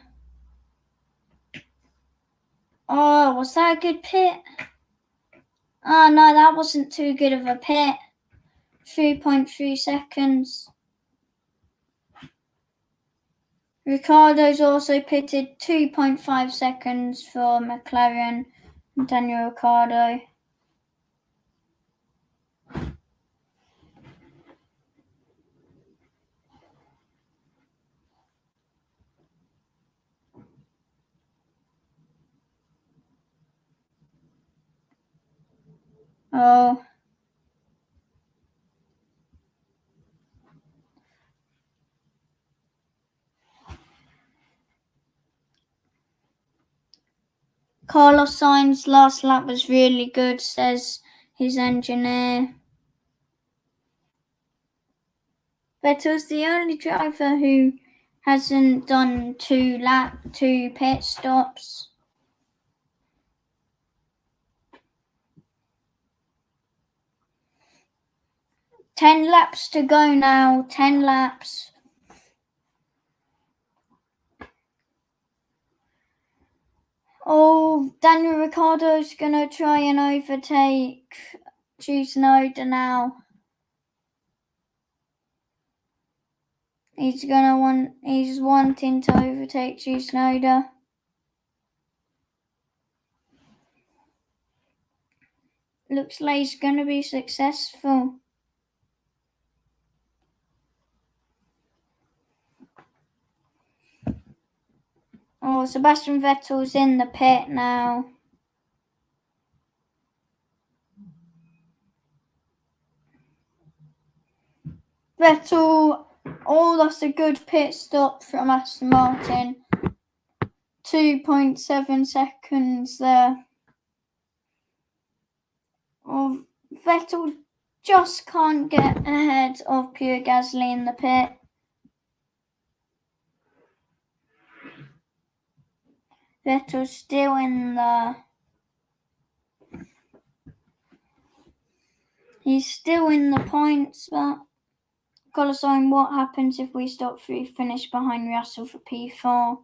Speaker 1: Oh, was that a good pit? Oh no, that wasn't too good of a pit. 3.3 seconds. Ricciardo's also pitted 2.5 seconds for McLaren. Daniel Ricciardo. Oh. Carlos Sainz's last lap was really good, says his engineer. Vettel's the only driver who hasn't done two pit stops. Ten laps to go now. 10 laps. Oh, Daniel Ricciardo's gonna try and overtake Tsunoda now. He's wanting to overtake Tsunoda. Looks like he's gonna be successful. Oh, Sebastian Vettel's in the pit now. Vettel, oh, that's a good pit stop from Aston Martin. 2.7 seconds there. Oh, Vettel just can't get ahead of Pierre Gasly in the pit. Vettel's still in the... He's still in the points, but... Colosseum, what happens if we finish behind Russell for P4?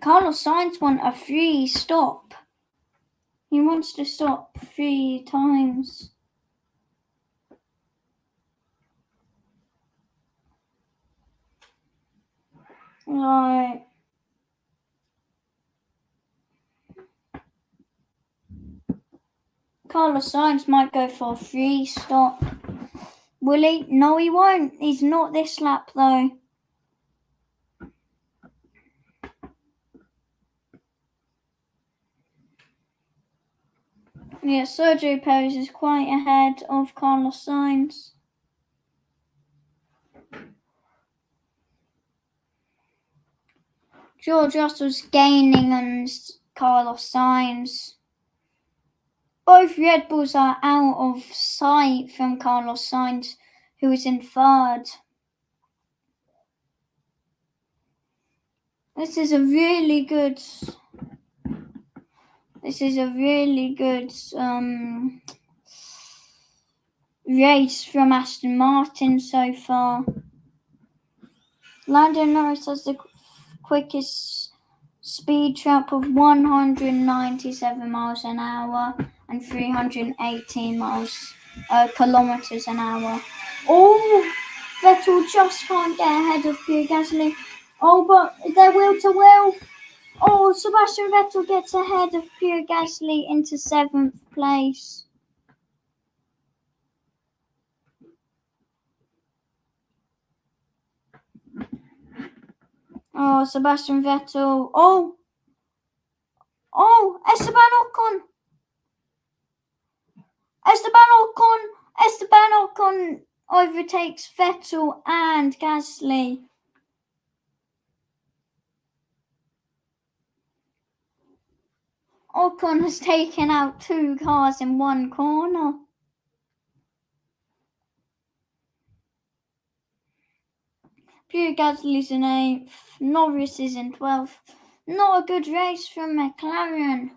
Speaker 1: Carlos Sainz wants a free stop. He wants to stop 3 times. Right. Carlos Sainz might go for a free stop. Will he? No, he won't. He's not this lap, though. Yeah, Sergio Perez is quite ahead of Carlos Sainz. George Russell's gaining on Carlos Sainz. Both Red Bulls are out of sight from Carlos Sainz, who is in third. This is a really good race from Aston Martin so far. Lando Norris has the quickest speed trap of 197 miles an hour and 318 kilometers an hour. Oh, Vettel just can't get ahead of Pierre Gasly. Oh, but they're wheel to wheel. Oh, Sebastian Vettel gets ahead of Pierre Gasly into 7th place. Oh, Sebastian Vettel. Oh, Esteban Ocon overtakes Vettel and Gasly. Ocon has taken out 2 cars in one corner. Pierre Gasly's in 8th. Norris is in 12th. Not a good race from McLaren.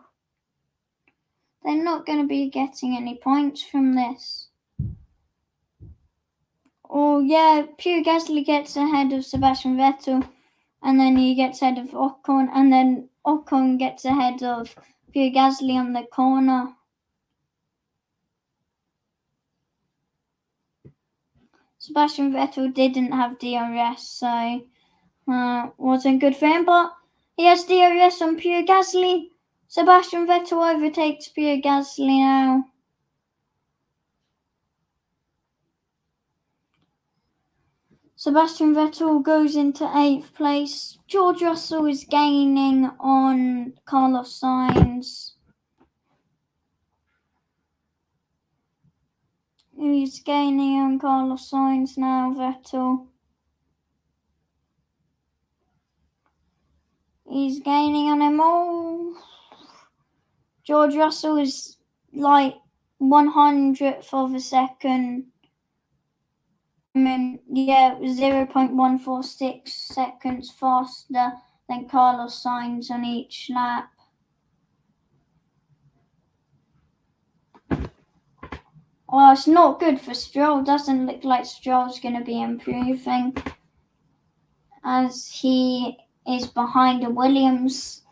Speaker 1: They're not going to be getting any points from this. Oh yeah, Pierre Gasly gets ahead of Sebastian Vettel, and then he gets ahead of Ocon, and then Ocon gets ahead of Pierre Gasly on the corner. Sebastian Vettel didn't have DRS, so wasn't good for him, but he has DRS on Pierre Gasly. Sebastian Vettel overtakes Pierre Gasly now. Sebastian Vettel goes into 8th place. George Russell is gaining on Carlos Sainz. He's gaining on Carlos Sainz now, Vettel. He's gaining on him all. George Russell is like 100th of a second. 0.146 seconds faster than Carlos Sainz on each lap. Well, it's not good for Stroll. Doesn't look like Stroll's going to be improving as he is behind the Williams.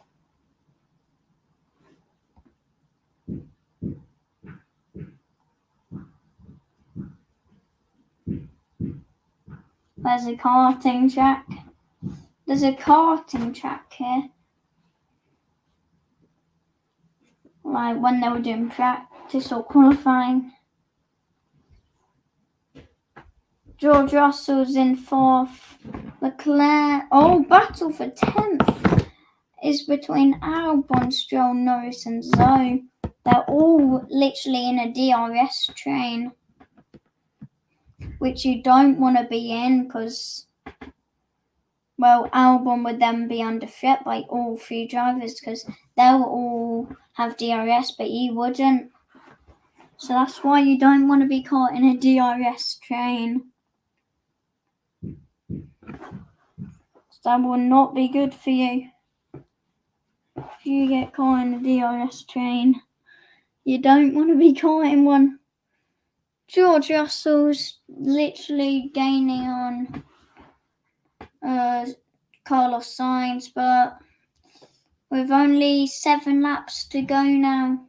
Speaker 1: There's a karting track. There's a karting track here. Like when they were doing practice or qualifying. George Russell's in 4th. Leclerc. Battle for 10th is between Albon, Stroll, Norris, and Zhou. They're all literally in a DRS train, which you don't want to be in because, well, Albon would then be under threat by all 3 drivers because they'll all have DRS, but he wouldn't. So that's why you don't want to be caught in a DRS train. That will not be good for you. If you get caught in a DRS train, you don't want to be caught in one. George Russell's literally gaining on Carlos Sainz, but with only 7 laps to go now.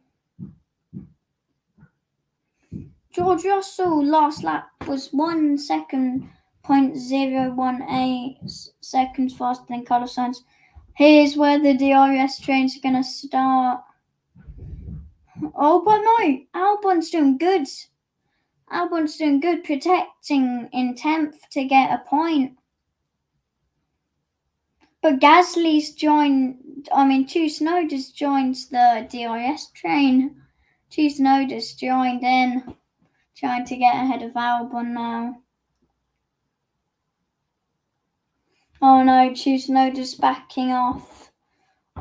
Speaker 1: George Russell last lap was 1 second, 0.018 seconds faster than Carlos Sainz. Here's where the DRS trains are going to start. But no, Albon's doing good. Albon's doing good, protecting in 10th to get a point. But Gasly's Tsunoda's joined the DRS train. Tsunoda's joined in, trying to get ahead of Albon now. Oh no, Tsunoda's backing off.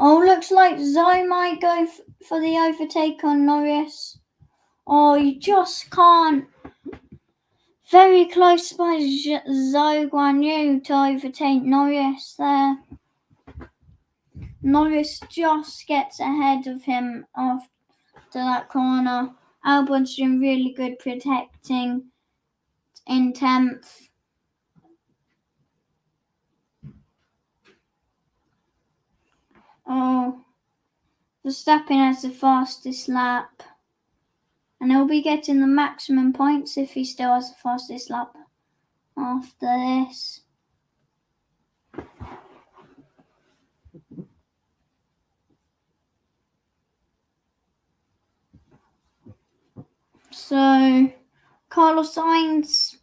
Speaker 1: Looks like Zhou might go for the overtake on Norris. You just can't. Very close by Zhou Guanyu to overtake Norris there. Norris just gets ahead of him after that corner. Albon's doing really good protecting in 10th. Verstappen has the fastest lap. And he'll be getting the maximum points if he still has the fastest lap after this. So, Carlos Sainz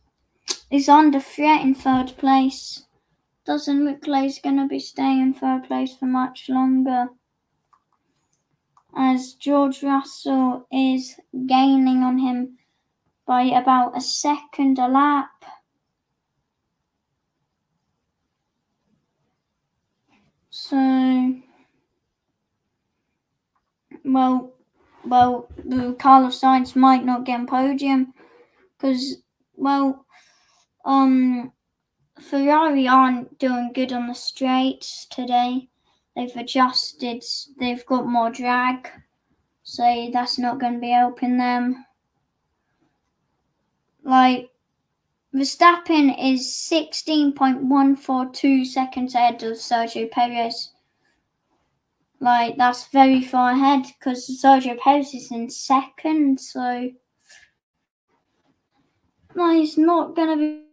Speaker 1: is under threat in 3rd place. Doesn't look like he's going to be staying in 3rd place for much longer, as George Russell is gaining on him by about a second a lap. So, Carlos Sainz might not get a podium because, Ferrari aren't doing good on the straights today. They've adjusted, they've got more drag, so that's not going to be helping them. Verstappen is 16.142 seconds ahead of Sergio Perez. That's very far ahead because Sergio Perez is in 2nd, so it's not going to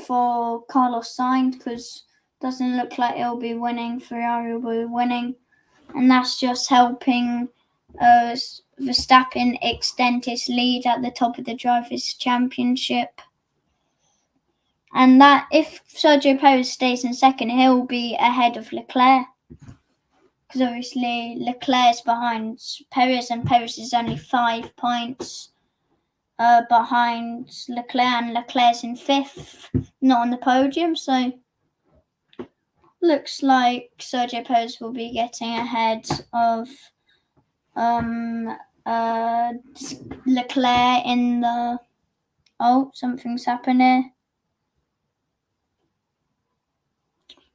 Speaker 1: For Carlos Sainz, because doesn't look like he'll be winning. Ferrari will be winning, and that's just helping Verstappen extend his lead at the top of the Drivers' Championship. And that if Sergio Perez stays in second, he'll be ahead of Leclerc. Because obviously Leclerc's behind Perez, and Perez is only 5 points behind Leclerc, and Leclerc's in 5th, not on the podium. So looks like Sergio Perez will be getting ahead of Leclerc in the... Oh, something's happened here.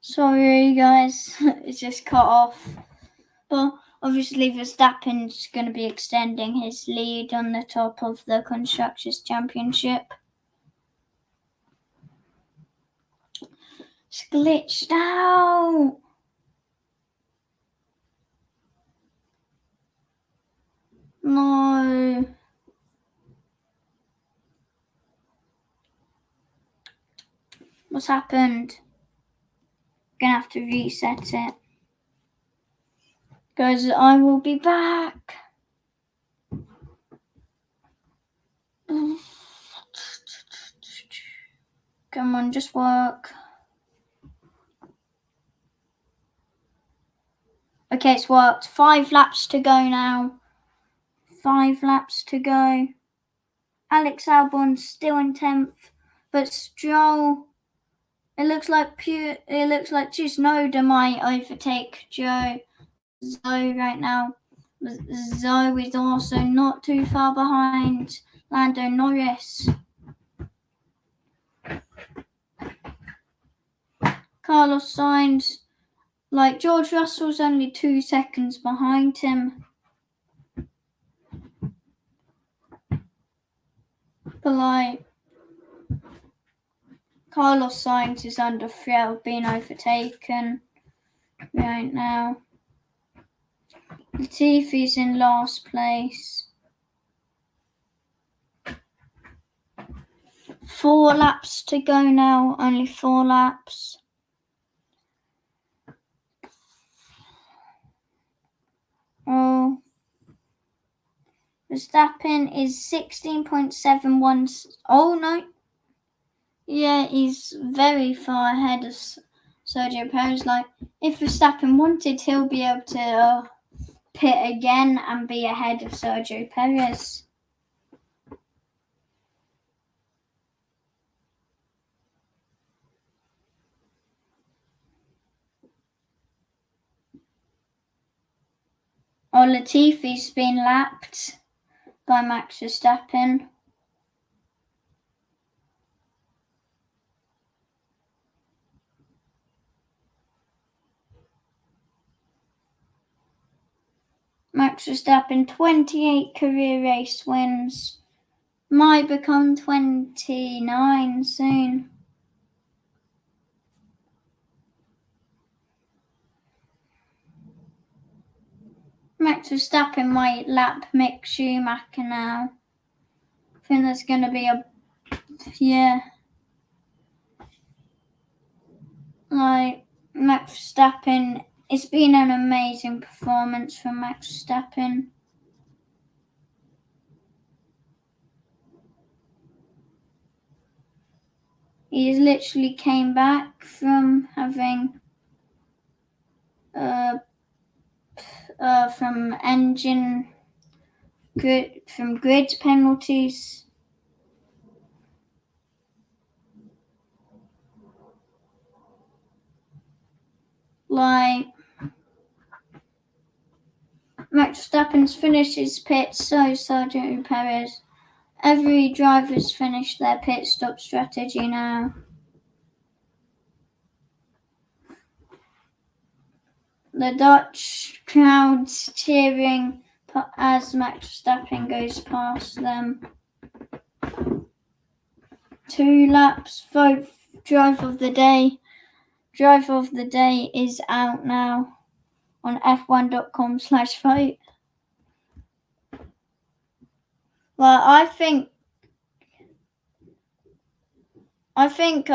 Speaker 1: Sorry, guys. It's just cut off. But obviously Verstappen's going to be extending his lead on the top of the Constructors' Championship. It's glitched out. No. What's happened? Gonna have to reset it. Guys, I will be back. Come on, just work. Okay, it's worked. 5 laps to go now. 5 laps to go. Alex Albon's still in 10th, but Stroll. It looks like Tsunoda might overtake Zoe right now. Zoe is also not too far behind Lando Norris. Carlos Sainz, like George Russell's only 2 seconds behind him. But like Carlos Sainz is under threat of being overtaken right now. Latifi's in last place. 4 laps to go now, only 4 laps. Oh, Verstappen is 16.71. Oh no. Yeah, he's very far ahead of Sergio Perez. Like, if Verstappen wanted, he'll be able to pit again and be ahead of Sergio Perez. Oh, Latifi's been lapped by Max Verstappen. Max Verstappen, 28 career race wins. Might become 29 soon. Max Verstappen might lap Mick Schumacher now. I think there's going to be a... Yeah. Like, Max Verstappen... It's been an amazing performance from Max Verstappen. He literally came back from having... from grid penalties. Like, Max Verstappen's finished his pits, so Sergio Perez. Every driver's finished their pit stop strategy now. The Dutch crowds cheering as Max Verstappen goes past them. 2 laps, vote driver of the day. Driver of the day is out now on f1.com/vote. Well, I think I think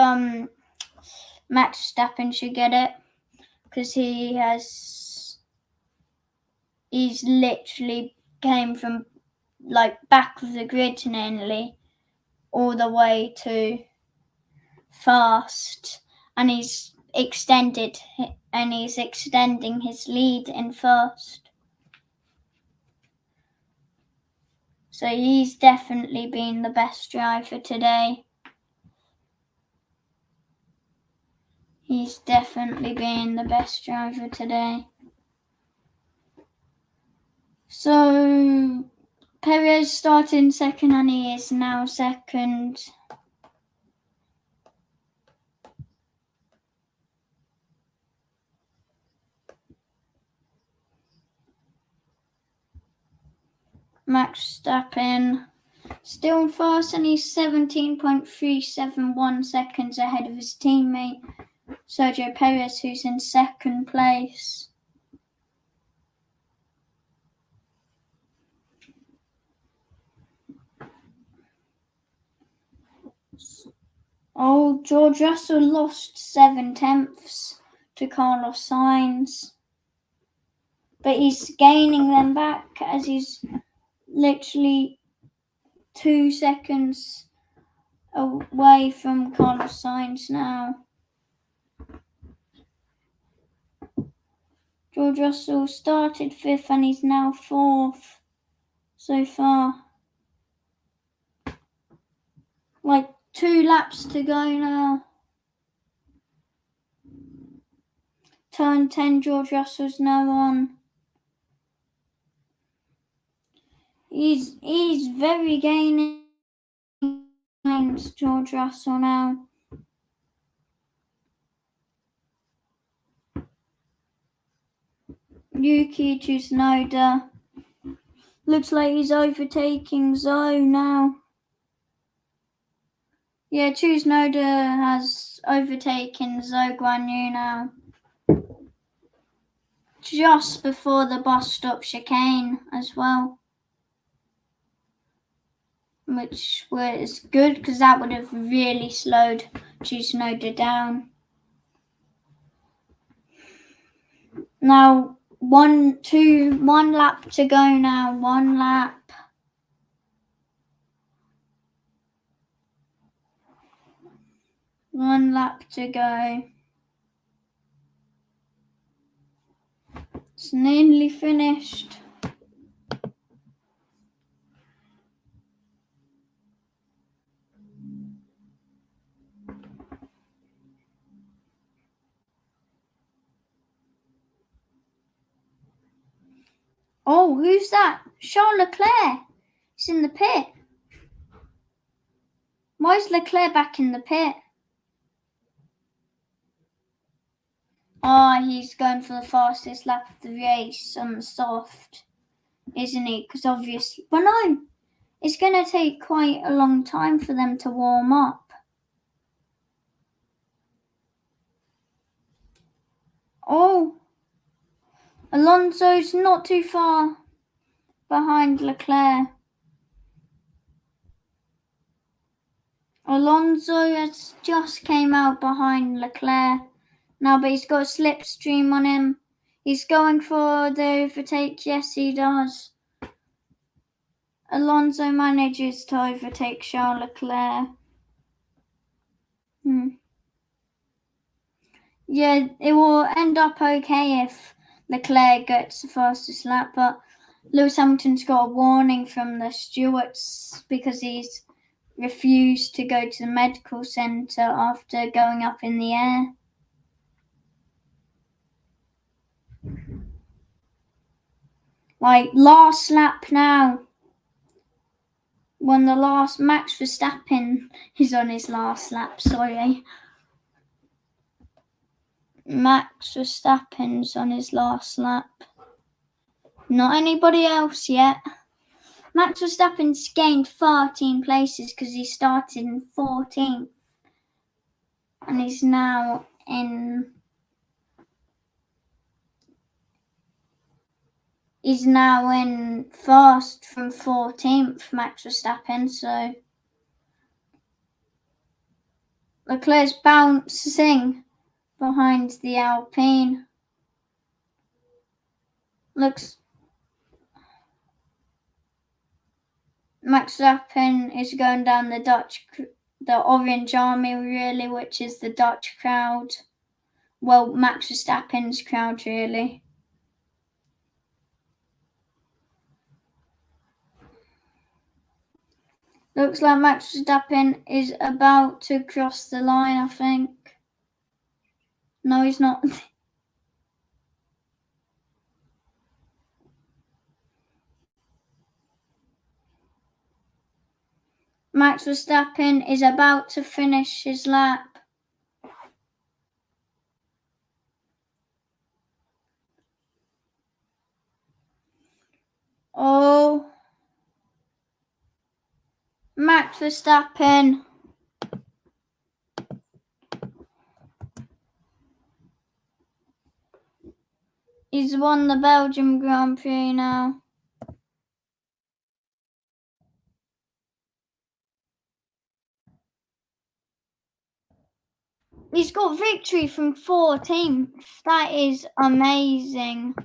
Speaker 1: Max Verstappen should get it because he's literally came from like back of the grid nearly all the way to first, and he's extending his lead in first. So he's definitely been the best driver today. He's definitely been the best driver today. So Perez started second and he is now second. Max Verstappen still first and he's 17.371 seconds ahead of his teammate Sergio Perez, who's in second place. Oh, George Russell lost 7/10 to Carlos Sainz, but he's gaining them back as he's literally 2 seconds away from Carlos Sainz now. George Russell started 5th and he's now 4th so far. Like 2 laps to go now. Turn 10, George Russell's now on. He's very gaining George Russell now. Yuki Tsunoda looks like he's overtaking Zhou now. Yeah, Tsunoda has overtaken Zhou Guanyu now. Just before the bus stop chicane as well. Which was good because that would have really slowed Tsunoda down. Now, one lap to go now. 1 lap. One lap to go. It's nearly finished. Oh, who's that? Charles Leclerc. He's in the pit. Why is Leclerc back in the pit? Oh, he's going for the fastest lap of the race on the soft, isn't he? Because obviously, well, no, it's going to take quite a long time for them to warm up. Oh, Alonso's not too far behind Leclerc. Alonso has just came out behind Leclerc now, but he's got a slipstream on him. He's going for the overtake. Yes, he does. Alonso manages to overtake Charles Leclerc. Yeah, it will end up okay if Leclerc gets the fastest lap, but Lewis Hamilton's got a warning from the stewards because he's refused to go to the medical centre after going up in the air. Like, last lap now. When the last Max Verstappen is on his last lap, sorry. Max Verstappen's on his last lap. Not anybody else yet. Max Verstappen's gained 13 places because he started in 14th. And he's now in first from 14th, Max Verstappen, so Leclerc's bouncing behind the Alpine. Max Verstappen is going down the Orange Army, really, which is the Dutch crowd. Well, Max Verstappen's crowd, really. Looks like Max Verstappen is about to cross the line, I think. No, he's not. Max Verstappen is about to finish his lap. Oh, Max Verstappen. He's won the Belgium Grand Prix now. He's got victory from 14th. That is amazing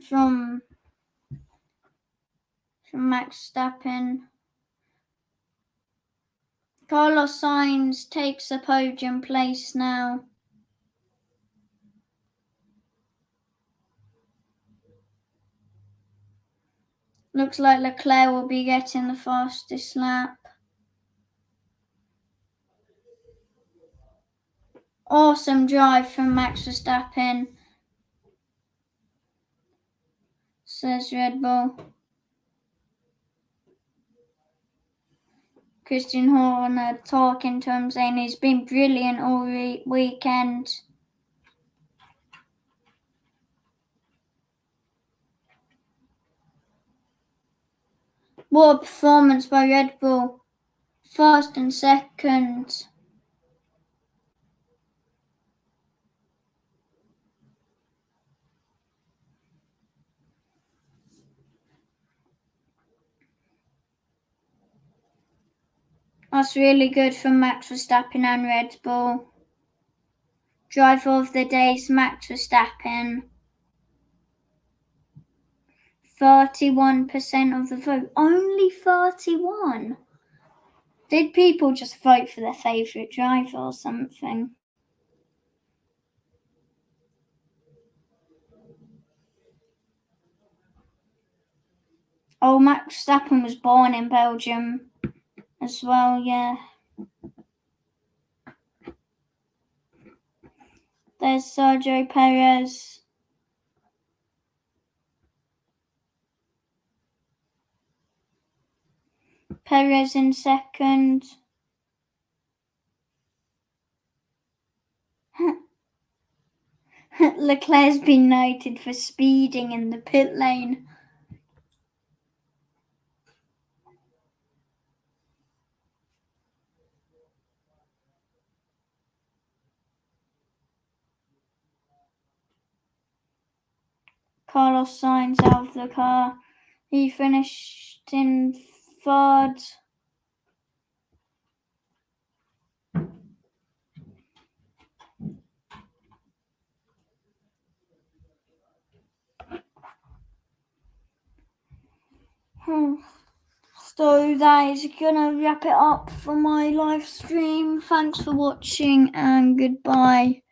Speaker 1: from Max Verstappen. Carlos Sainz takes the podium place now. Looks like Leclerc will be getting the fastest lap. Awesome drive from Max Verstappen, says Red Bull. Christian Horner talking to him, saying he's been brilliant all weekend. What a performance by Red Bull. First and second. That's really good for Max Verstappen and Red Bull. Driver of the day is Max Verstappen. 31% of the vote. Only 31? Did people just vote for their favourite driver or something? Oh, Max Verstappen was born in Belgium as well, yeah. There's Sergio Perez. Perez in second. Leclerc's been noted for speeding in the pit lane. Carlos Sainz out of the car. He finished in third. So that is gonna wrap it up for my live stream. Thanks for watching and goodbye.